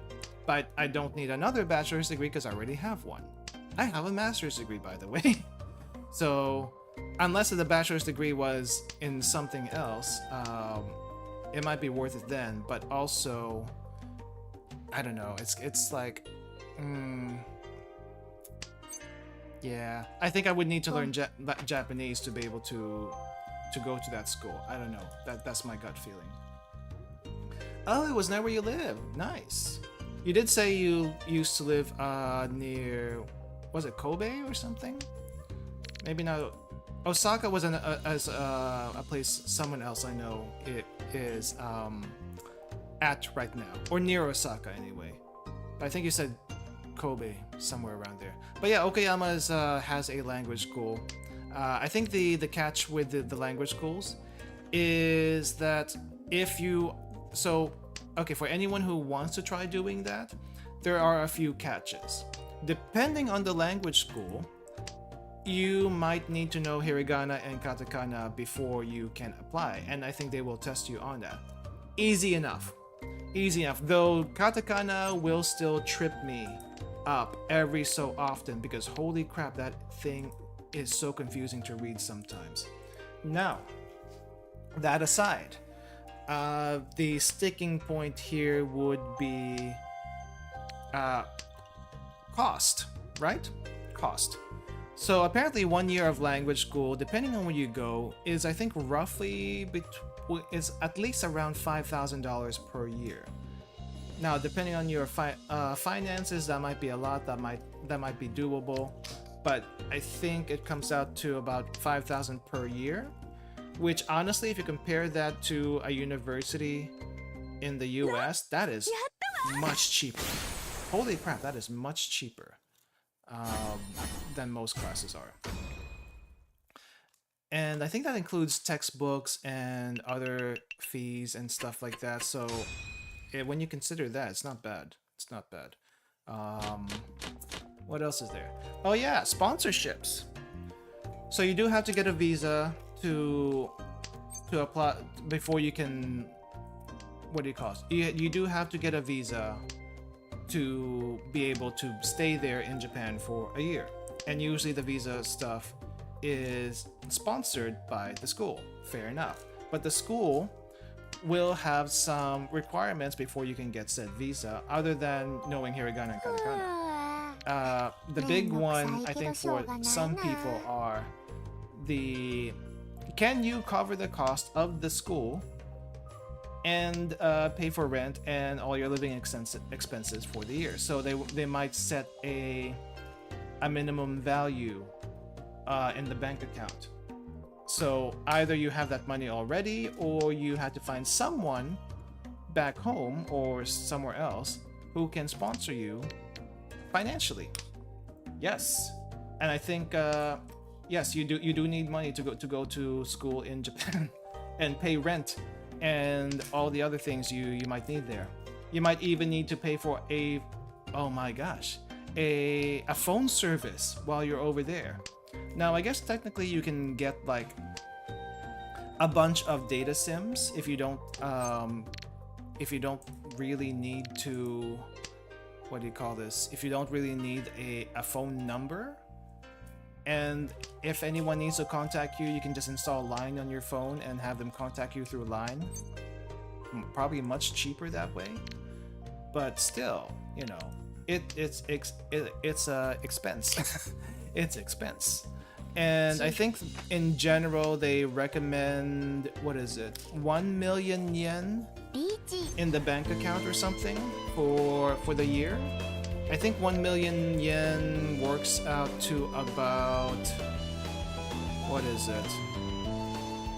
But I don't need another bachelor's degree because I already have one. I have a master's degree, by the way. So, unless the bachelor's degree was in something else, it might be worth it then. But also, I don't know. It's like... yeah, I think I would need to learn Japanese to be able to go to that school. I don't know. That's my gut feeling. Oh, it was near where you live. Nice. You did say you used to live near, was it Kobe or something? Maybe not. Osaka was a place someone else I know it is at right now, or near Osaka anyway. But I think you said Kobe, somewhere around there. But yeah, Okayama has a language school. I think the catch with the language schools is that for anyone who wants to try doing that, there are a few catches. Depending on the language school, you might need to know hiragana and katakana before you can apply, and I think they will test you on that. Easy enough, though katakana will still trip me up every so often because holy crap, that thing is so confusing to read sometimes. Now, that aside, the sticking point here would be cost, right? Cost. So apparently 1 year of language school, depending on where you go, is I think roughly is at least around $5,000 per year. Now, depending on your finances, that might be a lot. That might be doable, but I think it comes out to about $5,000 per year. Which honestly, if you compare that to a university in the US, that is much cheaper. Holy crap, that is much cheaper than most classes are. And I think that includes textbooks and other fees and stuff like that. So when you consider that, it's not bad. It's not bad. What else is there? Oh yeah, sponsorships. So you do have to get a visa to apply before you can what do you call it? You do have to get a visa to be able to stay there in Japan for a year. And usually the visa stuff is sponsored by the school. Fair enough. But the school will have some requirements before you can get said visa, other than knowing hiragana and katakana. The big one, I think, for some people are the can you cover the cost of the school and pay for rent and all your living expenses for the year. So they might set a minimum value in the bank account. So either you have that money already, or you have to find someone back home or somewhere else who can sponsor you financially. Yes, and I think yes, you do need money to go to school in Japan and pay rent and all the other things you might need there. You might even need to pay for a phone service while you're over there. Now, I guess technically you can get like a bunch of data sims if you don't really need to, what do you call this? If you don't really need a phone number, and if anyone needs to contact you, you can just install Line on your phone and have them contact you through Line. Probably much cheaper that way, but still, you know, it's expense. It's expense. And I think in general they recommend, what is it, 1 million yen in the bank account or something for the year. I think 1 million yen works out to about, what is it,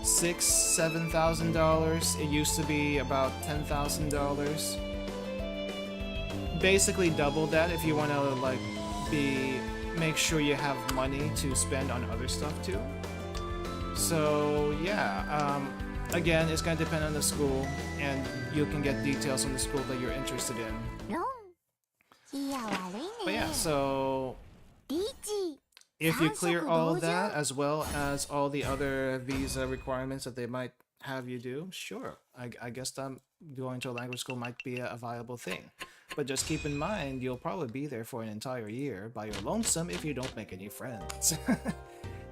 $7,000. It used to be about $10,000. Basically double that if you want to like make sure you have money to spend on other stuff too. So yeah, again, it's gonna depend on the school, and you can get details on the school that you're interested in. But yeah, so if you clear all of that, as well as all the other visa requirements that they might have you do, sure, I guess going to a language school might be a viable thing. But just keep in mind, you'll probably be there for an entire year by your lonesome if you don't make any friends.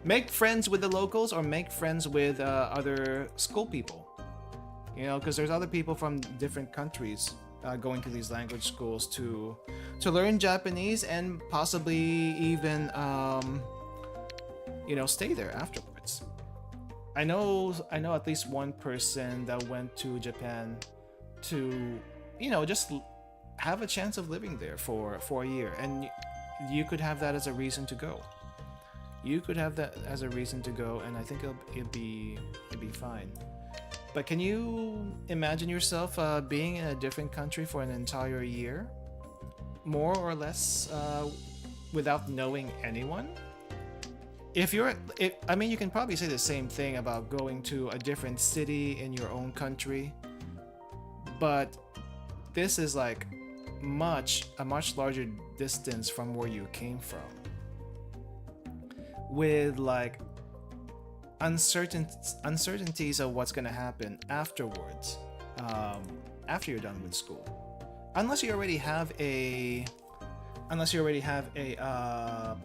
Make friends with the locals, or make friends with other school people. You know, because there's other people from different countries going to these language schools to learn Japanese, and possibly even you know, stay there afterwards. I know at least one person that went to Japan to, you know, just have a chance of living there for a year, and you could have that as a reason to go. You could have that as a reason to go, and I think it'd be fine. But can you imagine yourself being in a different country for an entire year, more or less, without knowing anyone? I mean, you can probably say the same thing about going to a different city in your own country, but this is like a much larger distance from where you came from, with like uncertainties of what's gonna happen afterwards, after you're done with school, unless you already have a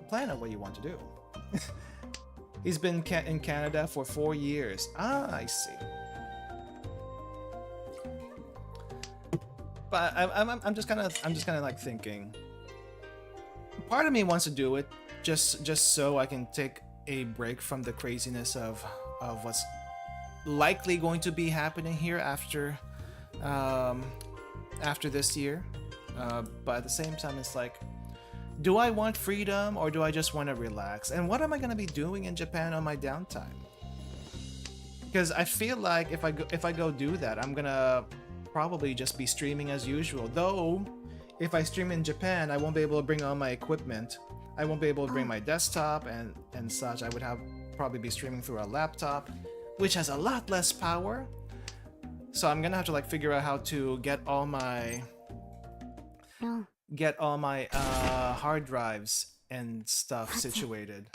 plan of what you want to do. He's been in Canada for 4 years. Ah, I see. But I'm just kind of like thinking. Part of me wants to do it just so I can take a break from the craziness of what's likely going to be happening here after this year. But at the same time, it's like, do I want freedom, or do I just want to relax? And what am I going to be doing in Japan on my downtime? Because I feel like if I go do that, I'm gonna probably just be streaming as usual. Though, if I stream in Japan, I won't be able to bring all my equipment. I won't be able to bring my desktop and such. I would probably be streaming through a laptop, which has a lot less power. So I'm gonna have to like figure out how to get all my hard drives and stuff situated.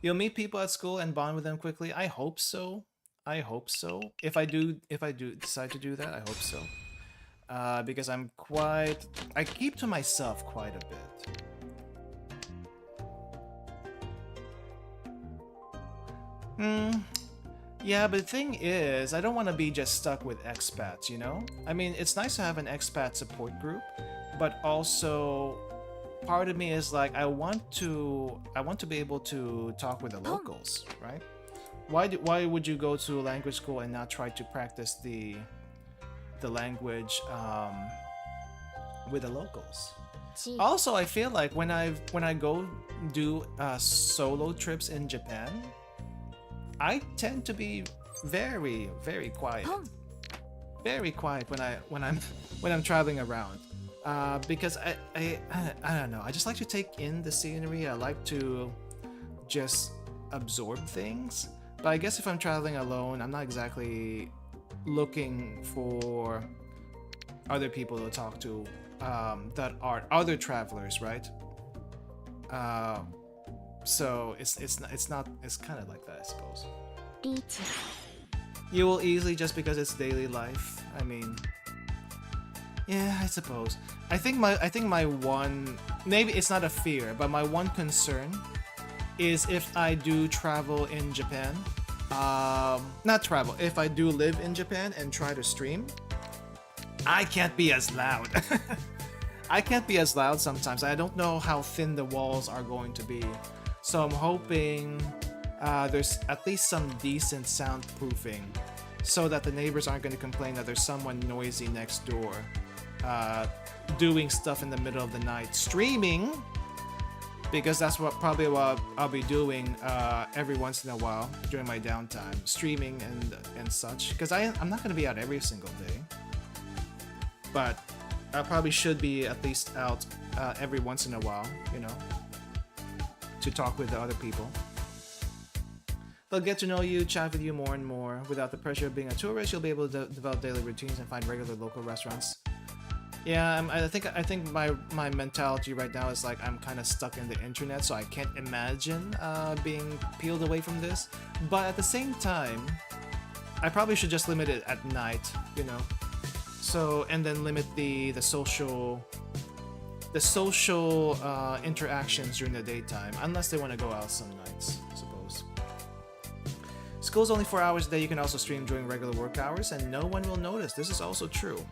You'll meet people at school and bond with them quickly. I hope so. I hope so. If I do decide to do that, I hope so. Because I keep to myself quite a bit. Yeah, but the thing is, I don't want to be just stuck with expats, you know? I mean, it's nice to have an expat support group, but also part of me is like I want to be able to talk with the locals, right? Why would you go to a language school and not try to practice the language with the locals? Also, I feel like when I go do solo trips in Japan, I tend to be very, very quiet. Very quiet when I'm traveling around. Because I don't know. I just like to take in the scenery. I like to just absorb things. But I guess if I'm traveling alone, I'm not exactly looking for other people to talk to that are other travelers, right? So it's kind of like that, I suppose. You will easily, just because it's daily life. I mean, yeah, I suppose. I think my one, maybe it's not a fear, but my one concern is if I do travel in Japan, not travel, if I do live in Japan and try to stream, I can't be as loud. I can't be as loud sometimes. I don't know how thin the walls are going to be. So I'm hoping there's at least some decent soundproofing so that the neighbors aren't going to complain that there's someone noisy next door doing stuff in the middle of the night, streaming, because that's probably what I'll be doing every once in a while during my downtime, streaming and such, because I'm not going to be out every single day, but I probably should be at least out every once in a while, you know, to talk with the other people. They'll get to know you, chat with you more and more. Without the pressure of being a tourist, you'll be able to develop daily routines and find regular local restaurants. Yeah, I think my mentality right now is like I'm kind of stuck in the internet, so I can't imagine being peeled away from this. But at the same time, I probably should just limit it at night, you know. So, and then limit the social interactions during the daytime, unless they want to go out some nights, I suppose. School's only 4 hours a day. You can also stream during regular work hours and no one will notice. This is also true.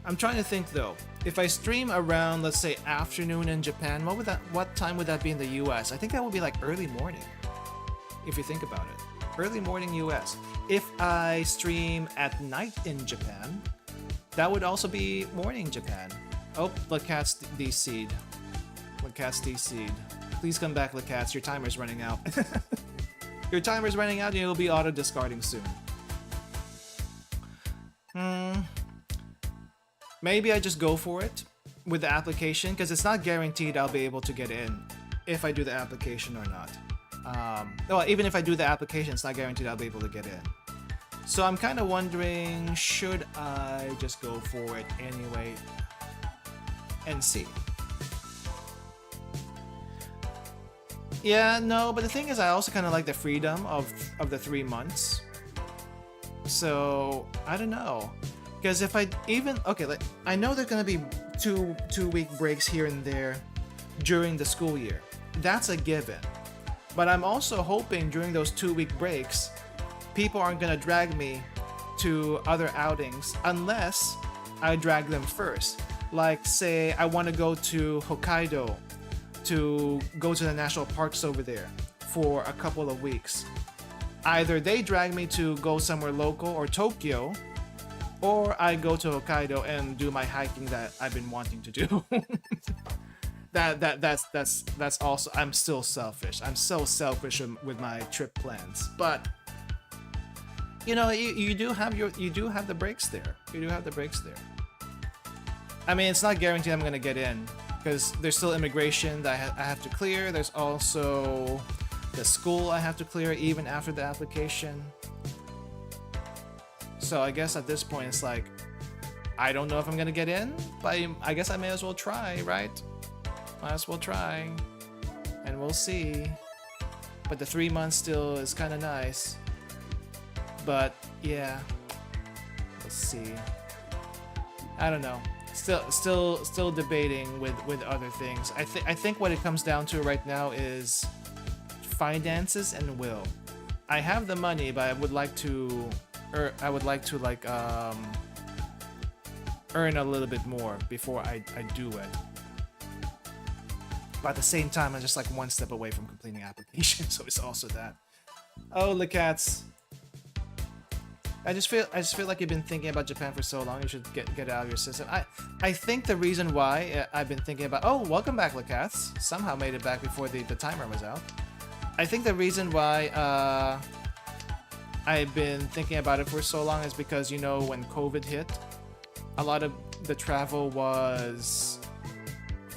I'm trying to think though, if I stream around, let's say, afternoon in Japan, what time would that be in the US? I think that would be like early morning, if you think about it. Early morning US. If I stream at night in Japan, that would also be morning Japan. Oh, Lecat's DC'd. Lecat's DC'd. Please come back, Lecats. Your timer's running out. Your timer's running out and you'll be auto-discarding soon. Maybe I just go for it with the application, because it's not guaranteed I'll be able to get in if I do the application or not. Well, even if I do the application, it's not guaranteed I'll be able to get in. So I'm kind of wondering, should I just go for it anyway and see? Yeah, no, but the thing is, I also kind of like the freedom of the 3 months. So I don't know, because if I even like, I know there's gonna be two-week breaks here and there during the school year. That's a given. But I'm also hoping during those 2-week breaks, people aren't gonna drag me to other outings unless I drag them first. Like, say I want to go to Hokkaido to go to the national parks over there for a couple of weeks. Either they drag me to go somewhere local or Tokyo, or I go to Hokkaido and do my hiking that I've been wanting to do. That's also, I'm still selfish. I'm so selfish with my trip plans. But you know, you do have the breaks there. You do have the breaks there. I mean, it's not guaranteed I'm gonna get in, because there's still immigration that I have to clear. There's also the school I have to clear even after the application. So I guess at this point it's like, I don't know if I'm gonna get in, but I guess I may as well try, right? Might as well try, and we'll see. But the 3 months still is kind of nice. But yeah, let's see. I don't know. Still debating with other things. I think what it comes down to right now is finances and will. I have the money, but I would like to, like earn a little bit more before I do it. But at the same time, I'm just like one step away from completing application, so it's also that. Oh, the cats. I just feel like you've been thinking about Japan for so long. You should get it out of your system. I think the reason why I've been thinking about. Oh, welcome back, Lacats. Somehow made it back before the timer was out. I think the reason why I've been thinking about it for so long is because, you know, when COVID hit, a lot of the travel was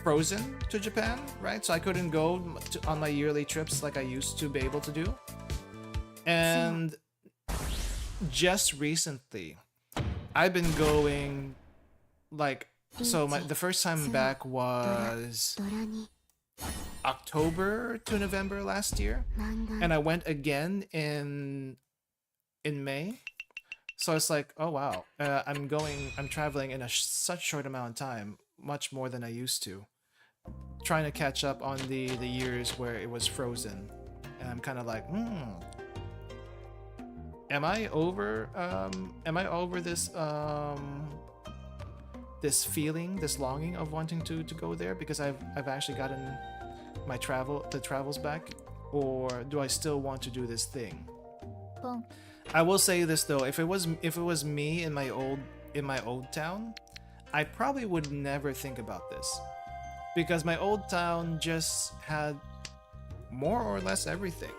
frozen to Japan, right? So I couldn't go on my yearly trips like I used to be able to do. And just recently, I've been going, like, so the first time back was October to November last year, and I went again in May. So it's like, oh wow, I'm traveling in such short amount of time, much more than I used to, trying to catch up on the years where it was frozen, and I'm kind of like, am I over this this feeling, this longing of wanting to go there because I've actually gotten my travels back, or do I still want to do this thing? I will say this though, if it was me in my old town, I probably would never think about this, because my old town just had more or less everything.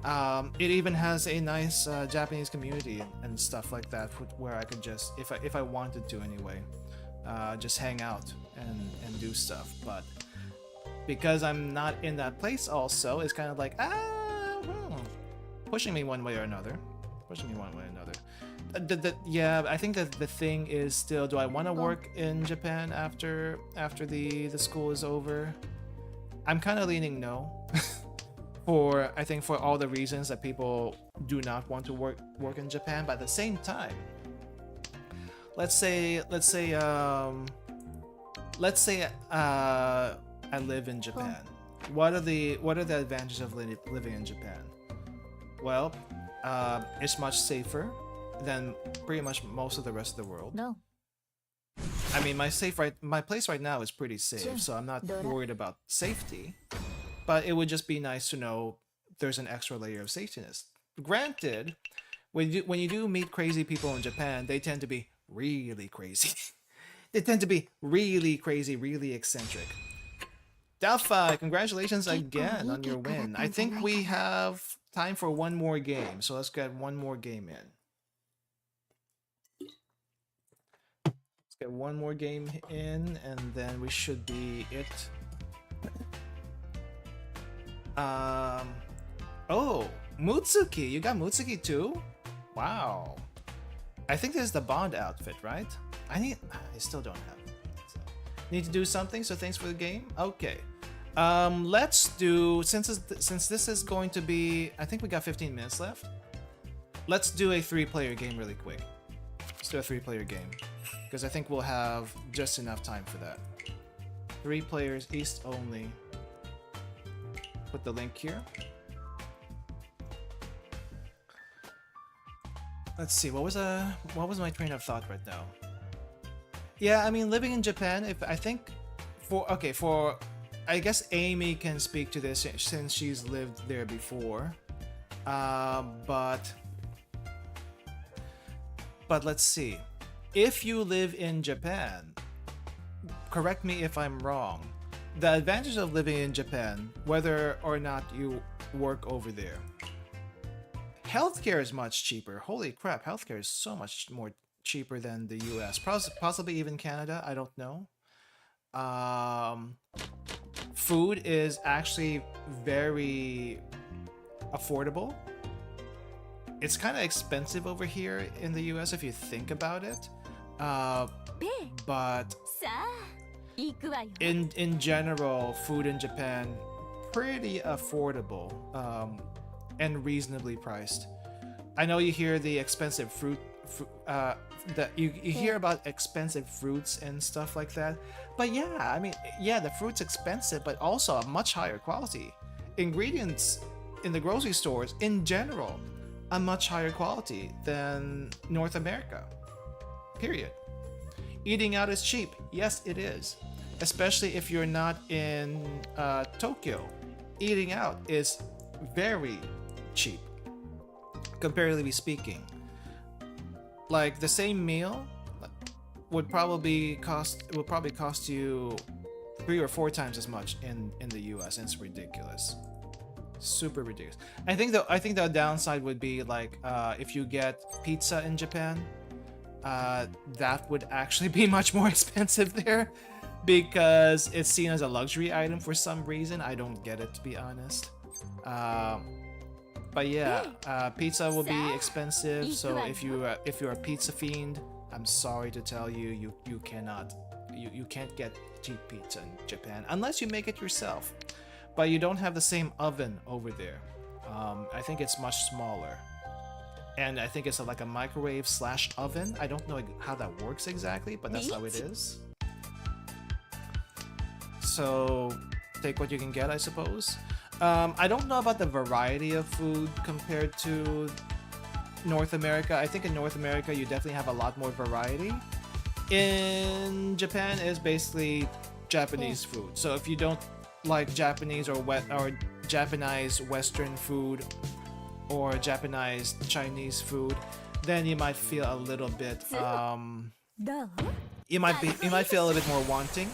It even has a nice Japanese community and stuff like that, where I could just, if I wanted to anyway, just hang out and do stuff. But because I'm not in that place also, it's kind of like, pushing me one way or another. Yeah, I think that the thing is still, do I want to work in Japan after the school is over? I'm kind of leaning no. I think for all the reasons that people do not want to work in Japan, but at the same time, let's say I live in Japan. What are the advantages of living in Japan? Well, it's much safer than pretty much most of the rest of the world. No. I mean, my place right now is pretty safe, so I'm not worried about safety. But it would just be nice to know there's an extra layer of safetiness. Granted, when you do meet crazy people in Japan, they tend to be really crazy. They tend to be really crazy, really eccentric. Delphi, congratulations again on your win. I think we have time for one more game, so let's get one more game in. Let's get one more game in, and then we should be it. Oh, Mutsuki, you got Mutsuki too? Wow. I think this is the Bond outfit, right? I still don't have it. So. Need to do something, so thanks for the game. Okay. Let's do, since this is going to be, I think we got 15 minutes left. Let's do a 3-player game really quick. Let's do a 3-player game, because I think we'll have just enough time for that. 3 players, East only. Put the link here. Let's see, what was my train of thought right now? Yeah, I mean, living in Japan, I guess Amy can speak to this since she's lived there before. But let's see. If you live in Japan, correct me if I'm wrong, the advantage of living in Japan, whether or not you work over there, healthcare is much cheaper. Holy crap, healthcare is so much more cheaper than the US. Possibly even Canada, I don't know. Food is actually very affordable. It's kind of expensive over here in the US if you think about it. But in general, food in Japan, pretty affordable and reasonably priced. I know you hear the expensive that you hear about expensive fruits and stuff like that, but yeah, I mean, yeah, the fruit's expensive, but also a much higher quality. Ingredients in the grocery stores in general, a much higher quality than North America. Period. Eating out is cheap. Yes, it is. Especially if you're not in Tokyo. Eating out is very cheap, comparatively speaking. Like the same meal would probably cost you 3 or 4 times as much in the US, and it's ridiculous. Super ridiculous. I think the downside would be like if you get pizza in Japan, that would actually be much more expensive there because it's seen as a luxury item for some reason. I don't get it, to be honest. But yeah, pizza will be expensive. So if you're a pizza fiend, I'm sorry to tell you, you can't get cheap pizza in Japan unless you make it yourself. But you don't have the same oven over there. I think it's much smaller. And I think it's like a microwave / oven. I don't know how that works exactly, but that's how it is. So take what you can get, I suppose. I don't know about the variety of food compared to North America. I think in North America you definitely have a lot more variety. In Japan is basically Japanese food. So if you don't like Japanese or Japanese Western food or Japanese Chinese food, then you might feel a little bit you might feel a little bit more wanting,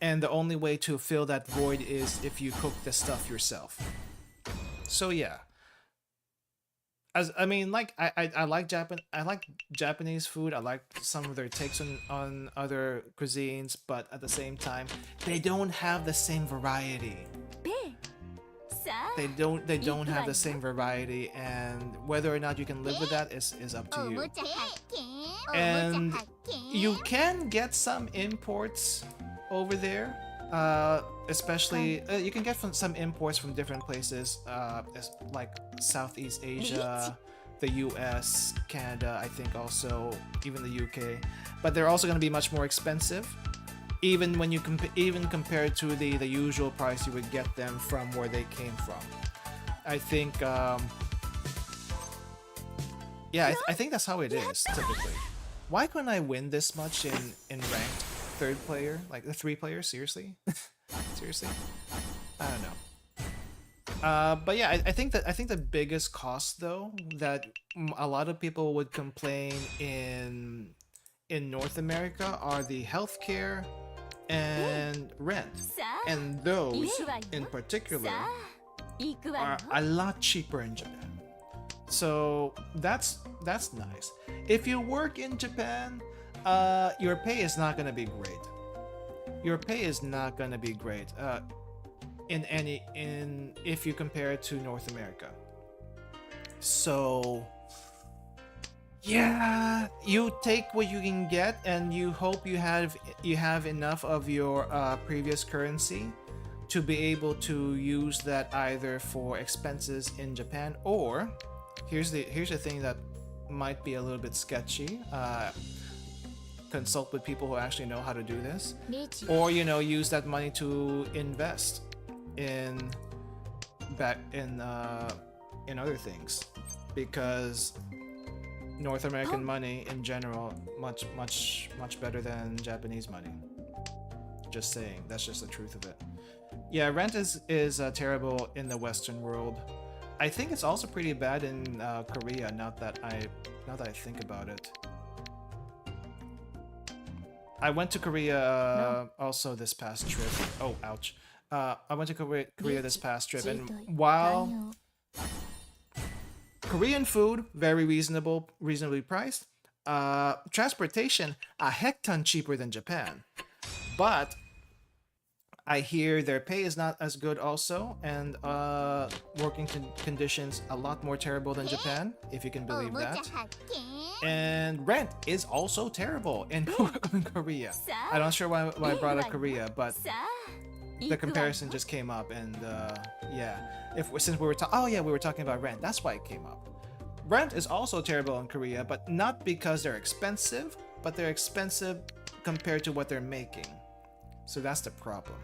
and the only way to fill that void is if you cook the stuff yourself. So yeah, I like Japanese food. I like some of their takes on other cuisines, but at the same time, they don't have the same variety. They don't have the same variety, and whether or not you can live with that is up to you. And you can get some imports over there, especially you can get some imports from different places, like Southeast Asia, the US, Canada, I think also, even the UK, but they're also going to be much more expensive. Even when you compared to the usual price you would get them from where they came from. I think I think that's how it is typically. Why couldn't I win this much in ranked 3rd player, like the 3 players? Seriously? Seriously? I don't know. But yeah, I think the biggest cost though that a lot of people would complain in North America are the healthcare and rent, and those in particular are a lot cheaper in Japan. So that's nice. If you work in Japan, your pay is not gonna be great. Your pay is not gonna be great if you compare it to North America. So yeah, you take what you can get, and you hope you have enough of your previous currency to be able to use that either for expenses in Japan, or here's the thing that might be a little bit sketchy. Consult with people who actually know how to do this, or use that money to invest in other things, because North American money in general much better than Japanese money. Just saying, that's just the truth of it. Yeah, rent is terrible in the Western world. I think it's also pretty bad in Korea. Now that I think about it, I went to Korea also this past trip. Oh, ouch! I went to Korea this past trip, and while Korean food very reasonably priced, transportation a heck ton cheaper than Japan, but I hear their pay is not as good also, and working conditions a lot more terrible than Japan, if you can believe that. And rent is also terrible in Korea. I'm not sure why I brought up Korea, but the comparison just came up, and yeah, since we were talking about rent, that's why it came up. Rent is also terrible in Korea, but not because they're expensive, but they're expensive compared to what they're making. So that's the problem.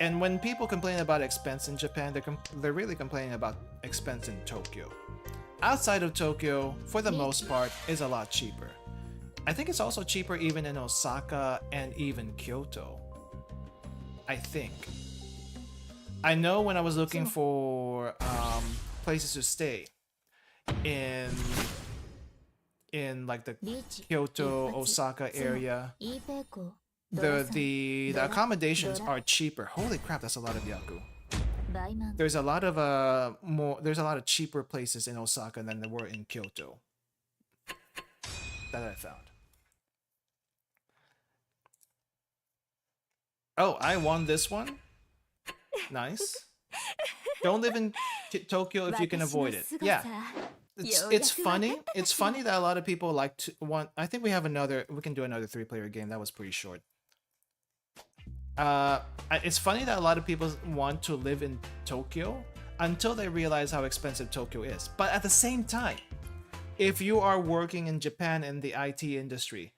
And when people complain about expense in Japan, they're really complaining about expense in Tokyo. Outside of Tokyo, for the most part, is a lot cheaper. I think it's also cheaper even in Osaka and even Kyoto. I think. I know when I was looking for places to stay in like the Kyoto, Osaka area, the accommodations are cheaper. Holy crap, that's a lot of yaku. There's a lot of cheaper places in Osaka than there were in Kyoto that I found. Oh, I won this one. Nice. Don't live in Tokyo if you can avoid it. Yeah. It's funny. It's funny that a lot of people like to want. I think we can do another 3-player game. That was pretty short. It's funny that a lot of people want to live in Tokyo until they realize how expensive Tokyo is. But at the same time, if you are working in Japan in the IT industry,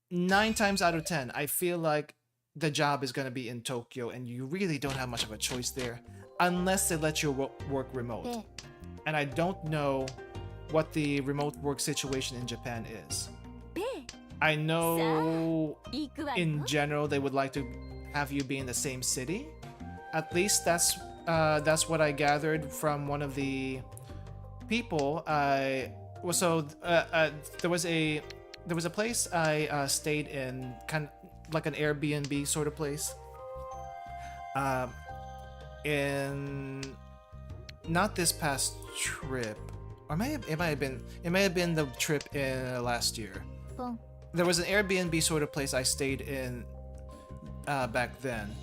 9 times out of 10, I feel like the job is going to be in Tokyo and you really don't have much of a choice there unless they let you work remote. And I don't know what the remote work situation in Japan is. I know in general they would like to have you be in the same city. At least that's what I gathered from one of the people. There was a place I stayed in, kind of like an Airbnb sort of place. In not this past trip, or it might have been the trip in last year. There was an Airbnb sort of place I stayed in back then,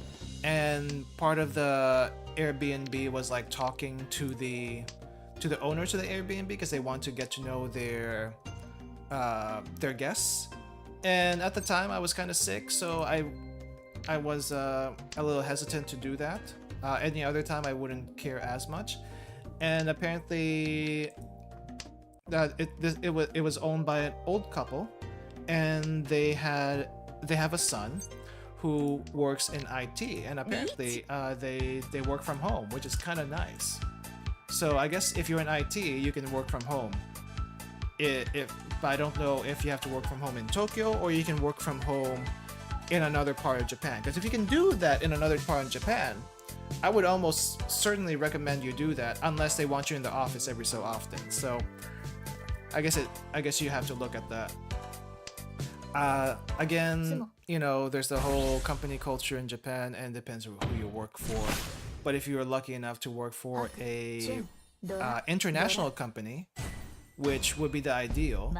and part of the Airbnb was like talking to the owners of the Airbnb because they want to get to know their guests. And at the time I was kind of sick, so I was a little hesitant to do that. Any other time I wouldn't care as much. And apparently it was owned by an old couple, and they have a son who works in IT, and apparently they work from home, which is kind of nice. So I guess if you're in IT, you can work from home. But I don't know if you have to work from home in Tokyo or you can work from home in another part of Japan. Because if you can do that in another part of Japan, I would almost certainly recommend you do that, unless they want you in the office every so often. So I guess you have to look at that. Again, you know, there's the whole company culture in Japan, and depends on who you work for. But if you are lucky enough to work for a international company, which would be the ideal,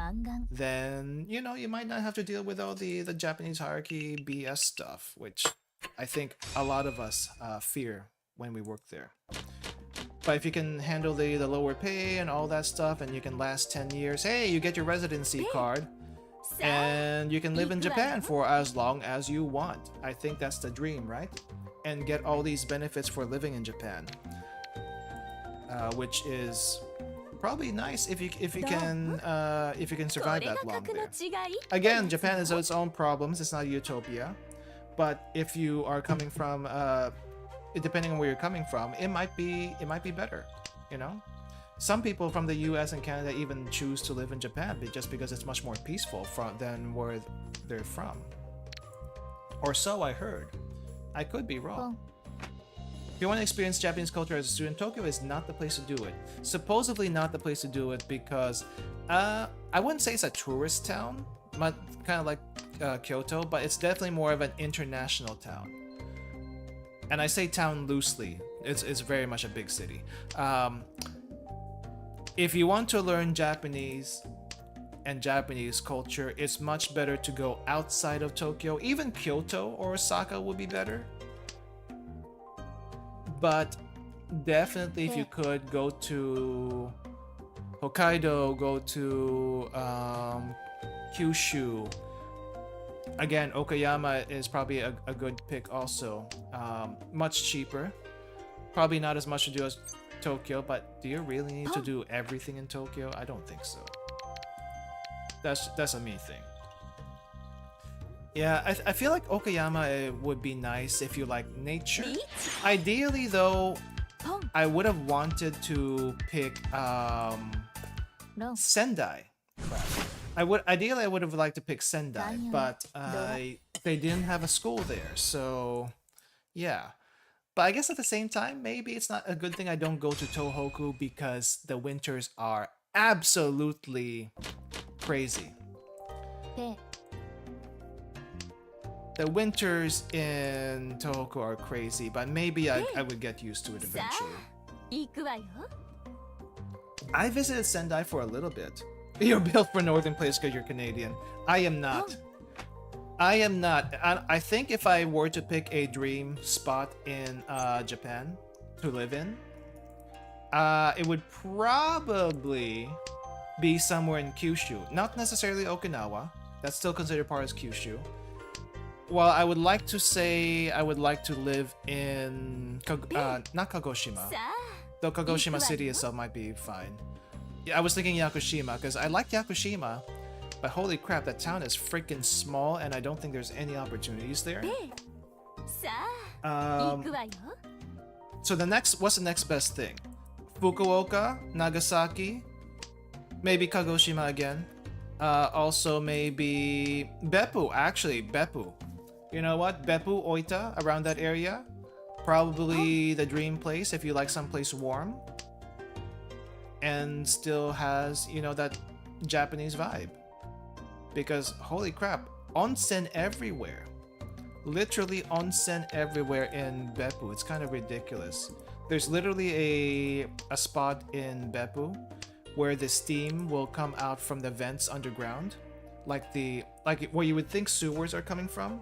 then, you know, you might not have to deal with all the Japanese hierarchy BS stuff, which I think a lot of us fear when we work there. But if you can handle the lower pay and all that stuff, and you can last 10 years, hey, you get your residency card, and you can live in Japan for as long as you want. I think that's the dream, right? And get all these benefits for living in Japan, which is probably nice if you can survive that long there. Again, Japan has its own problems. It's not a utopia, but if you are coming from, depending on where you're coming from, it might be better. You know, some people from the U.S. and Canada even choose to live in Japan just because it's much more peaceful than where they're from, or so I heard. I could be wrong. If you want to experience Japanese culture as a student, Tokyo is not the place to do it. Supposedly not the place to do it because I wouldn't say it's a tourist town, kind of like Kyoto, but it's definitely more of an international town. And I say town loosely. It's very much a big city. If you want to learn Japanese and Japanese culture, it's much better to go outside of Tokyo. Even Kyoto or Osaka would be better. But definitely, if you could, go to Hokkaido, go to Kyushu. Again, Okayama is probably a good pick also. Much cheaper. Probably not as much to do as Tokyo, but do you really need to do everything in Tokyo? I don't think so. That's a me thing. Yeah, I feel like Okayama would be nice if you like nature. Ideally, though, I would have wanted to pick Sendai. I would have liked to pick Sendai, but they didn't have a school there, so yeah. But I guess at the same time, maybe it's not a good thing I don't go to Tohoku because the winters are absolutely crazy. The winters in Tohoku are crazy, but maybe I would get used to it eventually. I visited Sendai for a little bit. You're built for northern place because you're Canadian. I am not. I am not. I think if I were to pick a dream spot in Japan to live in, it would probably be somewhere in Kyushu. Not necessarily Okinawa. That's still considered part of Kyushu. Well, I would like to say I would like to live in not Kagoshima. Though Kagoshima city itself might be fine. Yeah, I was thinking Yakushima because I like Yakushima, but holy crap, that town is freaking small and I don't think there's any opportunities there. So what's the next best thing? Fukuoka, Nagasaki, maybe Kagoshima again. Also maybe Beppu, actually Beppu. You know what? Beppu, Oita, around that area. Probably the dream place if you like someplace warm. And still has, you know, that Japanese vibe. Because, holy crap, onsen everywhere. Literally onsen everywhere in Beppu. It's kind of ridiculous. There's literally a spot in Beppu where the steam will come out from the vents underground. Like where you would think sewers are coming from.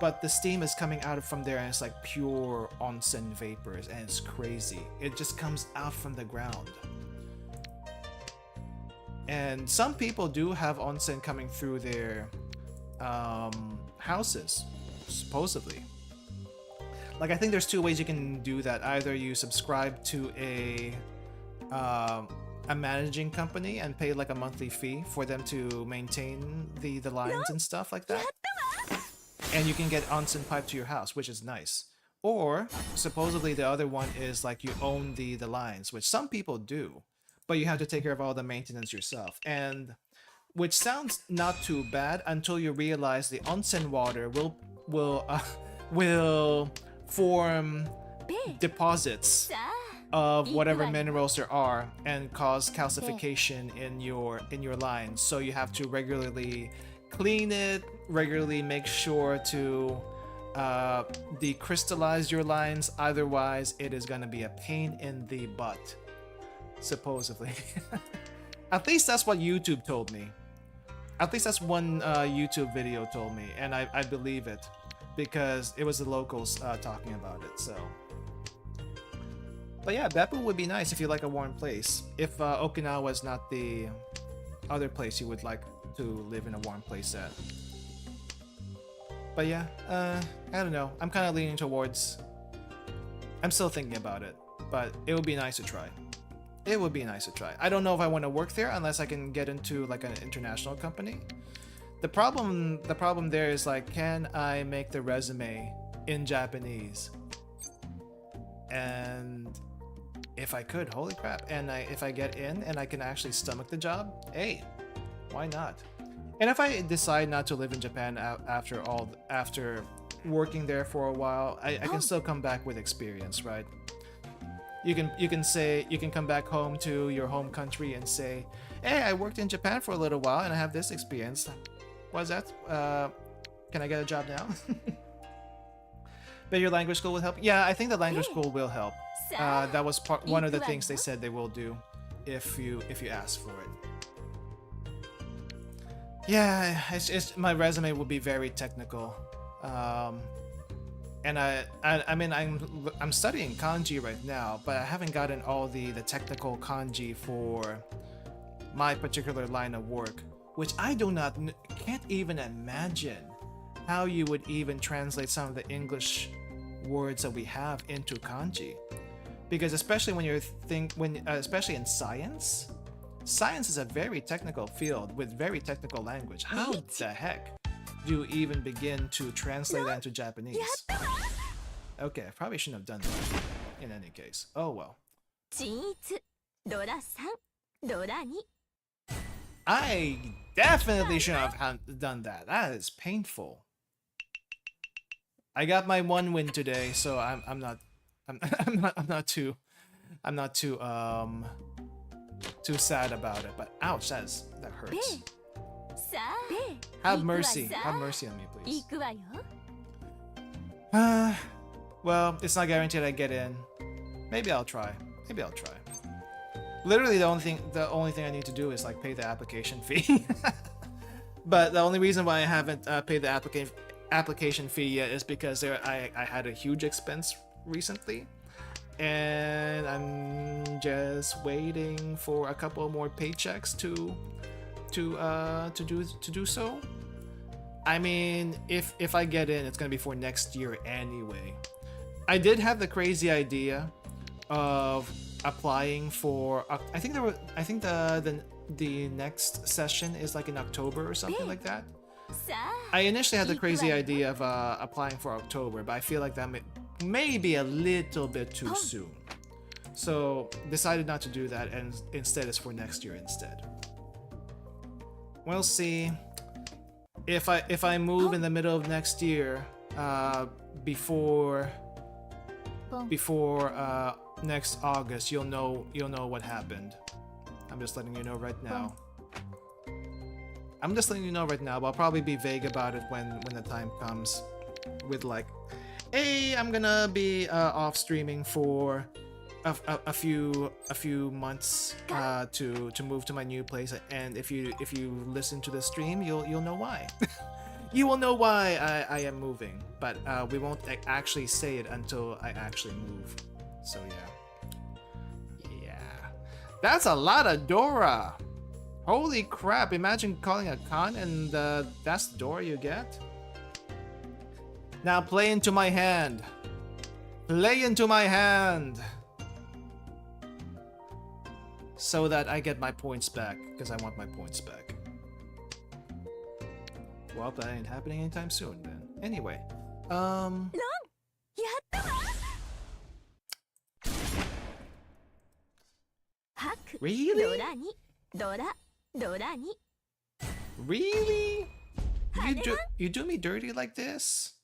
But the steam is coming out from there and it's like pure onsen vapors and it's crazy. It just comes out from the ground. And some people do have onsen coming through their houses, supposedly. Like I think there's two ways you can do that. Either you subscribe to a managing company and pay like a monthly fee for them to maintain the lines and stuff like that. And you can get onsen pipe to your house, which is nice. Or supposedly the other one is like you own the lines, which some people do, but you have to take care of all the maintenance yourself. And which sounds not too bad until you realize the onsen water will form deposits of whatever minerals there are and cause calcification in your lines. So you have to regularly clean it, regularly make sure to decrystallize your lines, otherwise it is going to be a pain in the butt, supposedly. At least that's what YouTube told me. At least that's one YouTube video told me, and I believe it because it was the locals talking about it. So, but yeah, Beppu would be nice if you like a warm place. If Okinawa is not the other place you would like to live in a warm place at. But yeah, I don't know. I'm kind of leaning towards... I'm still thinking about it, but it would be nice to try. It would be nice to try. I don't know if I want to work there unless I can get into like an international company. The problem there is like, can I make the resume in Japanese? And if I could, holy crap. And if I get in and I can actually stomach the job, hey, why not? And if I decide not to live in Japan after working there for a while, I can still come back with experience, right? You can come back home to your home country and say, hey, I worked in Japan for a little while and I have this experience. What is that? Can I get a job now? But your language school will help? Yeah, I think the language school will help. That was one of the things they said they will do if you ask for it. Yeah, it's my resume will be very technical. And I mean I'm studying kanji right now, but I haven't gotten all the technical kanji for my particular line of work, which I can't even imagine how you would even translate some of the English words that we have into kanji. because especially when especially in science, science is a very technical field with very technical language. How the heck do you even begin to translate that into Japanese? Okay, I probably shouldn't have done that in any case. Oh well. I definitely shouldn't have done that. That is painful. I got my one win today, so I'm not too too sad about it. But ouch, that hurts. Have mercy on me, please. Well, it's not guaranteed I get in. Maybe I'll try. Literally, the only thing I need to do is like pay the application fee. But the only reason why I haven't paid the application fee yet is because I had a huge expense recently, and I'm just waiting for a couple more paychecks to do so. I mean, if I get in, it's gonna be for next year anyway. I did have the crazy idea of applying for I think the next session is like in October or something like that. I initially had the crazy idea of applying for October, but I feel like that may be a little bit too soon, so decided not to do that, and instead it's for next year instead. We'll see. If I move in the middle of next year, before next August, you'll know what happened. I'm just letting you know right now. But I'll probably be vague about it when the time comes. With like, hey, I'm gonna be off streaming for a few months to move to my new place, and if you listen to the stream, you'll know why. You will know why I am moving, but we won't actually say it until I actually move. So yeah, that's a lot of Dora. Holy crap! Imagine calling a con and that's the Dora you get. Now play into my hand. Play into my hand. So that I get my points back, because I want my points back. Well, that ain't happening anytime soon then. Anyway, Really? Really? You do me dirty like this?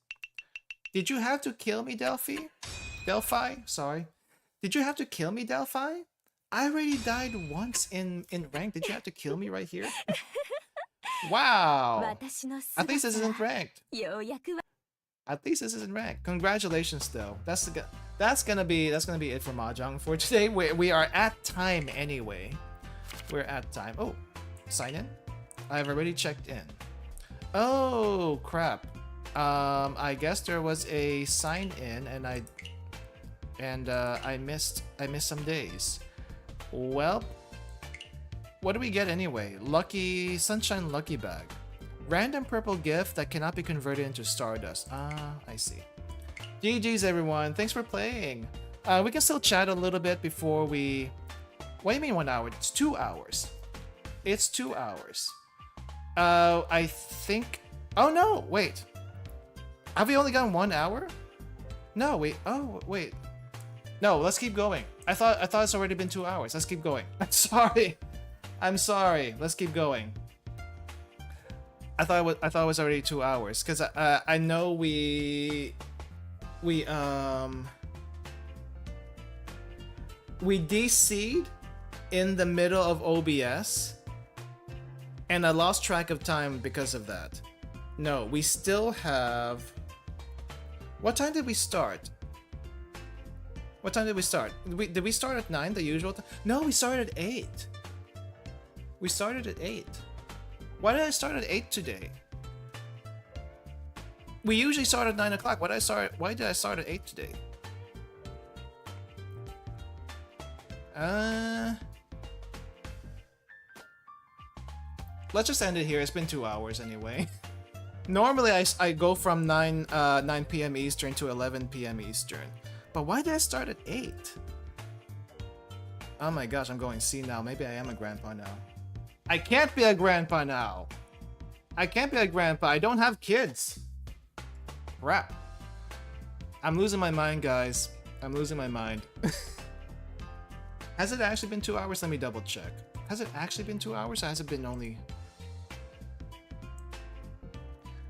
Did you have to kill me, Delphi? Sorry. Did you have to kill me, Delphi? I already died once in rank. Did you have to kill me right here? Wow. At least this isn't ranked. Congratulations, though. That's gonna be it for Mahjong for today. We are at time anyway. We're at time. Oh, sign in. I've already checked in. Oh crap. I guess there was a sign in, and I missed some days. Well, what do we get anyway? Sunshine Lucky Bag. Random purple gift that cannot be converted into Stardust. Ah, I see. GG's everyone. Thanks for playing. We can still chat a little bit before we... What do you mean 1 hour? It's 2 hours. It's 2 hours. I think... Oh no, wait. Have we only gone 1 hour? No, wait. Oh, wait. No, let's keep going. I thought it's already been 2 hours. Let's keep going. I'm sorry. Let's keep going. I thought it was already 2 hours, because I know we DC'd in the middle of OBS, and I lost track of time because of that. No, we still have... What time did we start? Did we start at 9, the usual time? No, we started at 8. We started at 8. Why did I start at 8 today? We usually start at 9 o'clock. Why did I start at 8 today? Let's just end it here. It's been 2 hours anyway. Normally I go from 9 p.m. Eastern to 11 p.m. Eastern. But why did I start at 8? Oh my gosh, I'm going C now. Maybe I am a grandpa now. I can't be a grandpa now. I can't be a grandpa. I don't have kids. Crap. I'm losing my mind, guys. I'm losing my mind. Has it actually been 2 hours? Let me double check. Has it actually been 2 hours? Or has it been only...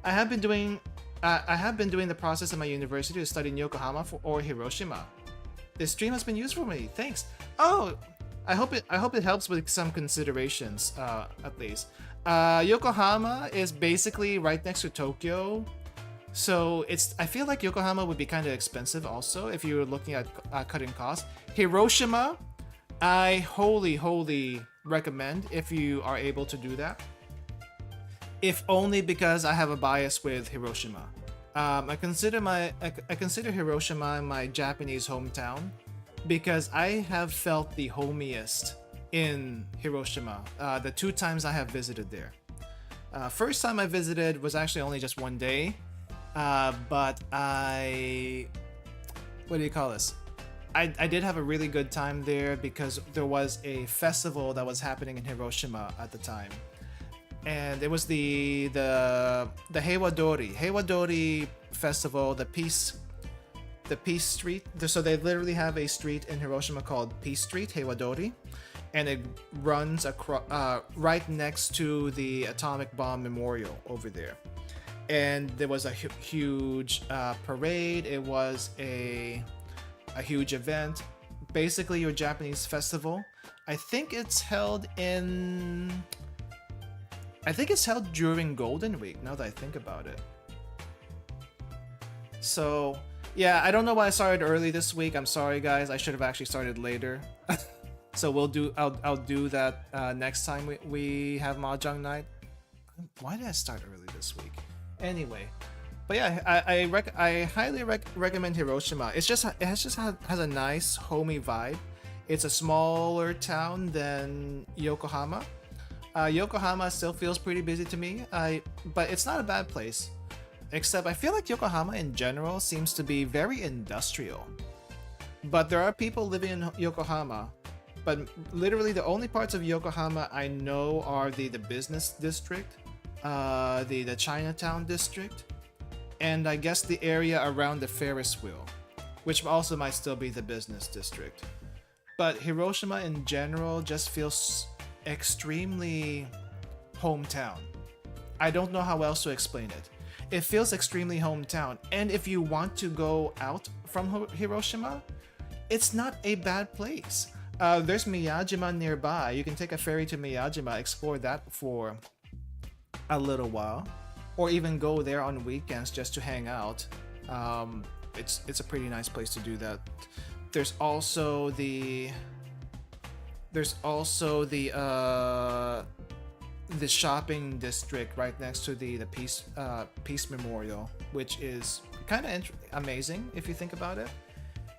I have been doing the process at my university to study in Yokohama or Hiroshima. This stream has been useful for me. Thanks. Oh, I hope it helps with some considerations, at least. Yokohama is basically right next to Tokyo, so I feel like Yokohama would be kind of expensive also if you were looking at cutting costs. Hiroshima, I wholly recommend if you are able to do that. If only because I have a bias with Hiroshima. I consider Hiroshima my Japanese hometown because I have felt the homiest in Hiroshima the 2 times I have visited there. First time I visited was actually only just 1 day, but what do you call this? I did have a really good time there because there was a festival that was happening in Hiroshima at the time. And it was the Heiwadori festival, the peace street. So they literally have a street in Hiroshima called Peace Street, Heiwadori, and it runs across right next to the atomic bomb memorial over there. And there was a huge parade. It was a huge event, basically your Japanese festival. I think it's held during Golden Week, now that I think about it. So, yeah, I don't know why I started early this week. I'm sorry, guys. I should have actually started later. So I'll do that next time we have Mahjong night. Why did I start early this week? Anyway, but yeah, I highly recommend Hiroshima. It has a nice homey vibe. It's a smaller town than Yokohama. Yokohama still feels pretty busy to me, but it's not a bad place. Except I feel like Yokohama in general seems to be very industrial. But there are people living in Yokohama, but literally the only parts of Yokohama I know are the business district, the Chinatown district, and I guess the area around the Ferris wheel, which also might still be the business district. But Hiroshima in general just feels extremely hometown. I don't know how else to explain it. It feels extremely hometown, and if you want to go out from Hiroshima, it's not a bad place. There's Miyajima nearby. You can take a ferry to Miyajima, explore that for a little while, or even go there on weekends just to hang out. It's a pretty nice place to do that. There's also the shopping district right next to the Peace Memorial, which is kind of amazing if you think about it.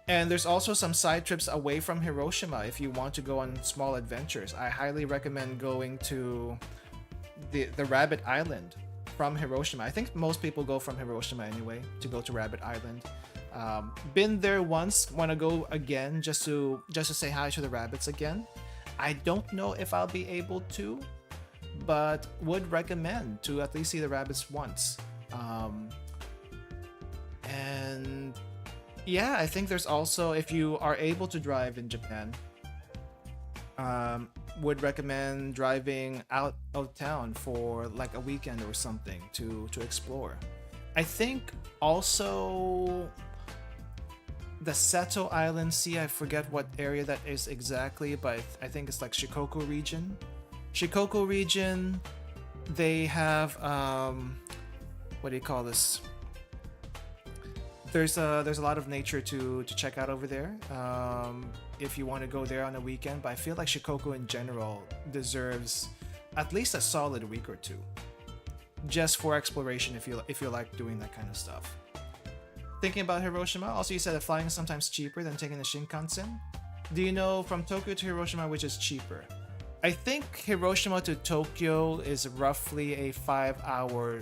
And there's also some side trips away from Hiroshima if you want to go on small adventures. I highly recommend going to the Rabbit Island from Hiroshima. I think most people go from Hiroshima anyway to go to Rabbit Island. Been there once, want to go again just to say hi to the rabbits again. I don't know if I'll be able to, but would recommend to at least see the rabbits once. And yeah, I think there's also, if you are able to drive in Japan, would recommend driving out of town for like a weekend or something to explore. I think also the Seto Island Sea, I forget what area that is exactly, but I think it's like Shikoku region. Shikoku region, they have what do you call this? There's a lot of nature to check out over there. If you want to go there on a weekend, but I feel like Shikoku in general deserves at least a solid week or two, just for exploration if you like doing that kind of stuff. Thinking about Hiroshima, also you said that flying is sometimes cheaper than taking the Shinkansen. Do you know from Tokyo to Hiroshima which is cheaper? I think Hiroshima to Tokyo is roughly a 5-hour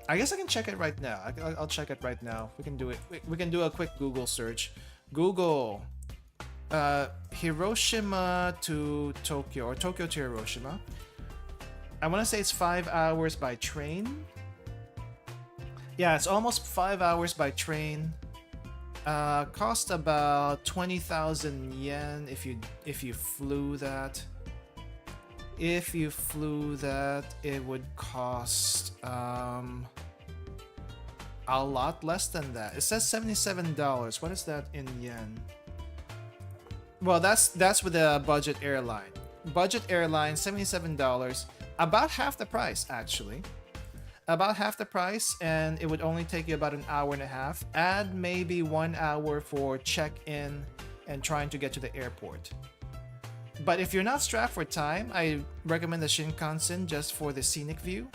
I guess I can check it right now. I'll check it right now. We can do it. We can do a quick Google search. Google Hiroshima to Tokyo, or Tokyo to Hiroshima. I want to say it's 5 hours by train. Yeah, it's almost 5 hours by train. Cost about 20,000 yen if you flew that. If you flew that, it would cost a lot less than that. It says $77. What is that in yen? Well, that's with a budget airline. Budget airline, $77. About half the price, actually. About half the price, and it would only take you about an hour and a half. Add maybe 1 hour for check-in and trying to get to the airport. But if you're not strapped for time, I recommend the Shinkansen just for the scenic view.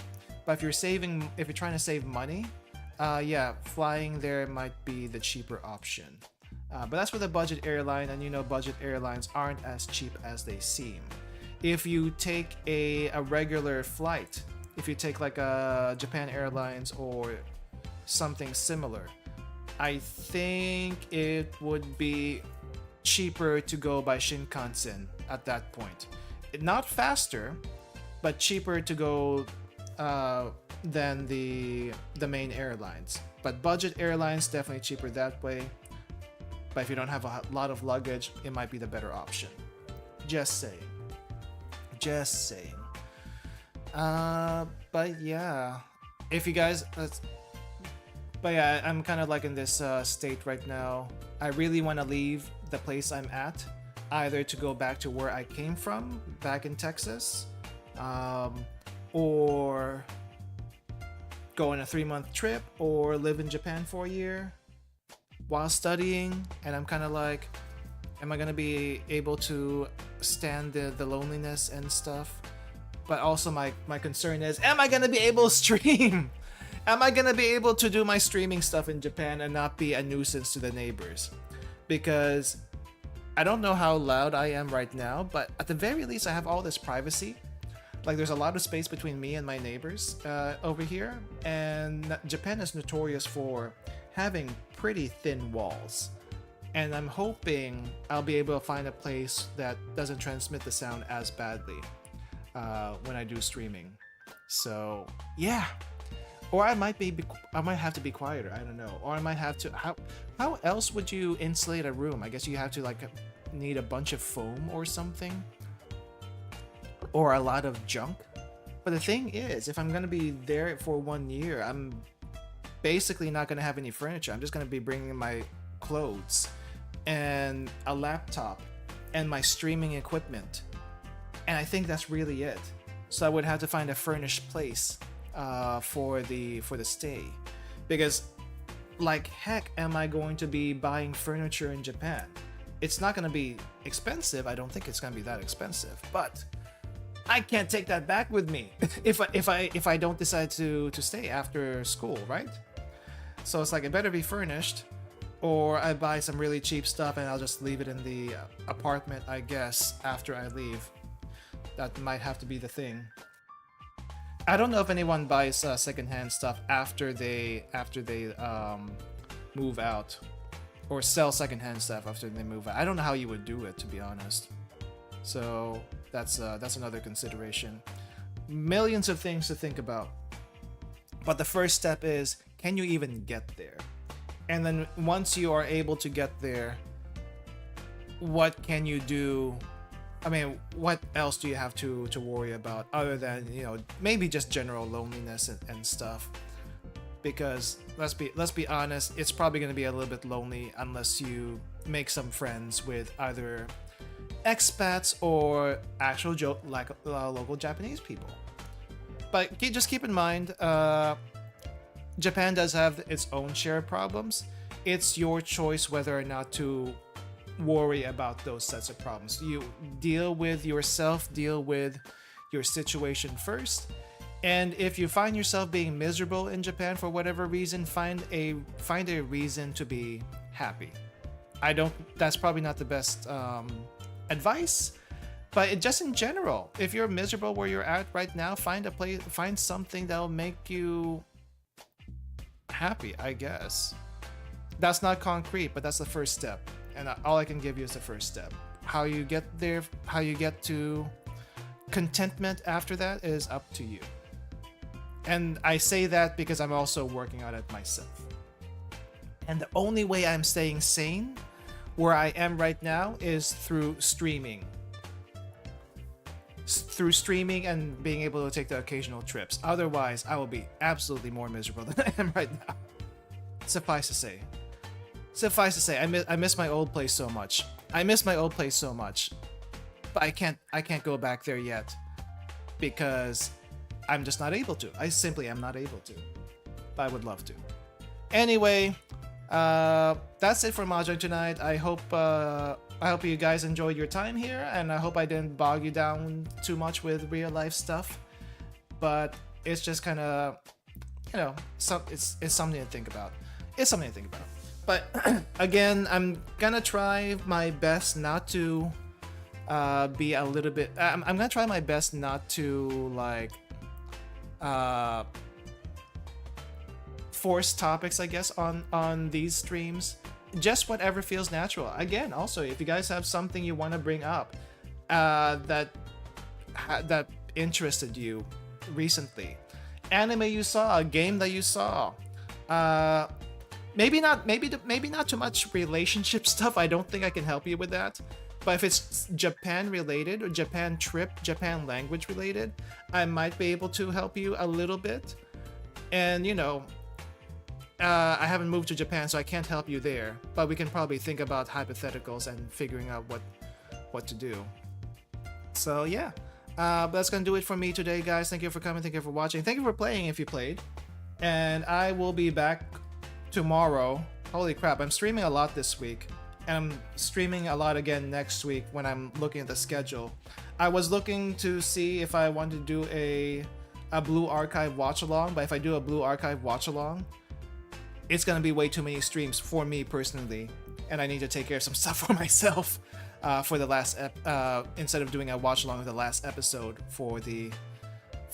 But if you're trying to save money, yeah, flying there might be the cheaper option. But that's with a budget airline, and you know budget airlines aren't as cheap as they seem. If you take a regular flight, if you take like a Japan Airlines or something similar, I think it would be cheaper to go by Shinkansen at that point. Not faster, but cheaper to go than the main airlines. But budget airlines definitely cheaper that way. But if you don't have a lot of luggage, it might be the better option. Just saying. Just saying. But yeah, if you guys, but yeah, I'm kind of like in this state right now. I really want to leave the place I'm at, either to go back to where I came from, back in Texas, or go on a 3-month trip, or live in Japan for a year while studying. And I'm kind of like, am I gonna be able to stand the loneliness and stuff? But also my concern is, am I gonna be able to stream? Am I gonna be able to do my streaming stuff in Japan and not be a nuisance to the neighbors? Because I don't know how loud I am right now, but at the very least I have all this privacy. Like there's a lot of space between me and my neighbors over here, and Japan is notorious for having pretty thin walls. And I'm hoping I'll be able to find a place that doesn't transmit the sound as badly when I do streaming. So yeah, or I might have to be quieter. I don't know, or I might have to. How else would you insulate a room? I guess you have to like need a bunch of foam or something, or a lot of junk. But the thing is, if I'm gonna be there for 1 year, I'm basically not gonna have any furniture. I'm just gonna be bringing my clothes and a laptop and my streaming equipment, and I think that's really it. So I would have to find a furnished place for the stay, because like heck am I going to be buying furniture in Japan? It's not going to be expensive. I don't think it's going to be that expensive, but I can't take that back with me if I don't decide to stay after school, right? So it's like it better be furnished, or I buy some really cheap stuff and I'll just leave it in the apartment, I guess, after I leave. That might have to be the thing. I don't know if anyone buys secondhand stuff after they move out, or sell secondhand stuff after they move out. I don't know how you would do it, to be honest. So that's another consideration. Millions of things to think about. But the first step is, can you even get there? And then once you are able to get there, what can you do? I mean, what else do you have to worry about other than, you know, maybe just general loneliness and stuff? Because let's be honest, it's probably going to be a little bit lonely unless you make some friends with either expats or actual local Japanese people. But just keep in mind, Japan does have its own share of problems. It's your choice whether or not to worry about those sets of problems. You deal with yourself, deal with your situation first. And if you find yourself being miserable in Japan for whatever reason, find a reason to be happy. That's probably not the best advice, but just in general, if you're miserable where you're at right now, find something that'll make you happy, I guess. That's not concrete, but that's the first step. And all I can give you is the first step. How you get there, how you get to contentment after that is up to you. And I say that because I'm also working on it myself. And the only way I'm staying sane where I am right now is through streaming. Through streaming and being able to take the occasional trips. Otherwise, I will be absolutely more miserable than I am right now. Suffice to say, I miss my old place so much. But I can't go back there yet because I'm just not able to. I simply am not able to. But I would love to. Anyway, that's it for Mahjong tonight. I hope you guys enjoyed your time here, and I hope I didn't bog you down too much with real life stuff. But it's just kind of, it's something to think about. But again, I'm gonna try my best not to be a little bit. I'm gonna try my best not to like force topics, I guess, on these streams. Just whatever feels natural. Again, also, if you guys have something you want to bring up that interested you recently, anime you saw, a game that you saw, maybe not too much relationship stuff. I don't think I can help you with that. But if it's Japan related or Japan trip, Japan language related, I might be able to help you a little bit. And I haven't moved to Japan, so I can't help you there. But we can probably think about hypotheticals and figuring out what to do. So yeah, but that's gonna do it for me today, guys. Thank you for coming. Thank you for watching. Thank you for playing if you played. And I will be back tomorrow. Holy crap! I'm streaming a lot this week, and I'm streaming a lot again next week when I'm looking at the schedule. I was looking to see if I wanted to do a Blue Archive watch along, but if I do a Blue Archive watch along, it's gonna be way too many streams for me personally, and I need to take care of some stuff for myself for the last instead of doing a watch along with the last episode for the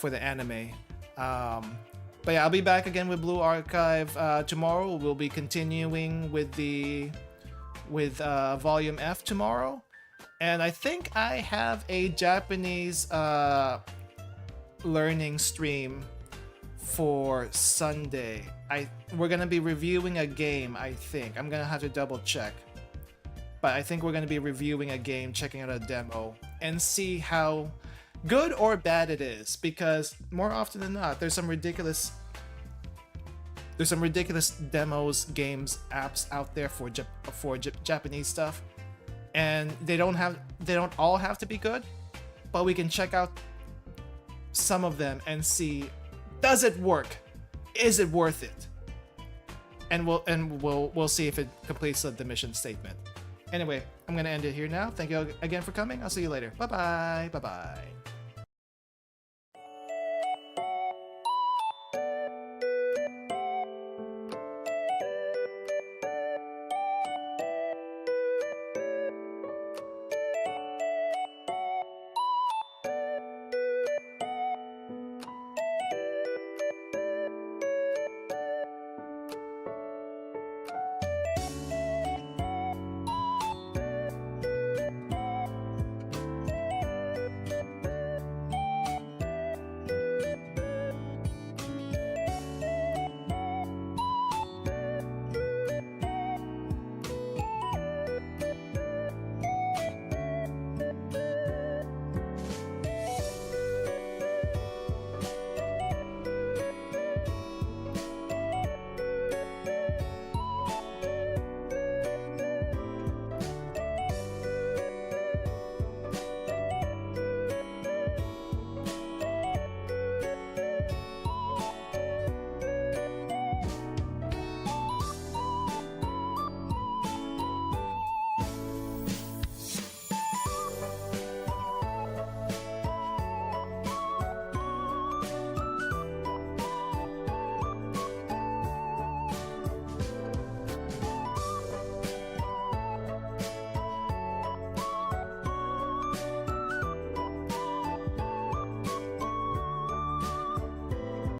anime. But yeah, I'll be back again with Blue Archive tomorrow. We'll be continuing with Volume F tomorrow, and I think I have a Japanese learning stream for Sunday. We're gonna be reviewing a game. I think I'm gonna have to double check, but I think we're gonna be reviewing a game, checking out a demo, and see how good or bad it is. Because more often than not, there's some ridiculous demos, games, apps out there for Japanese stuff, and they don't all have to be good, but we can check out some of them and see, does it work? Is it worth it? And we'll see if it completes the mission statement. Anyway, I'm gonna end it here now. Thank you again for coming. I'll see you later. Bye bye.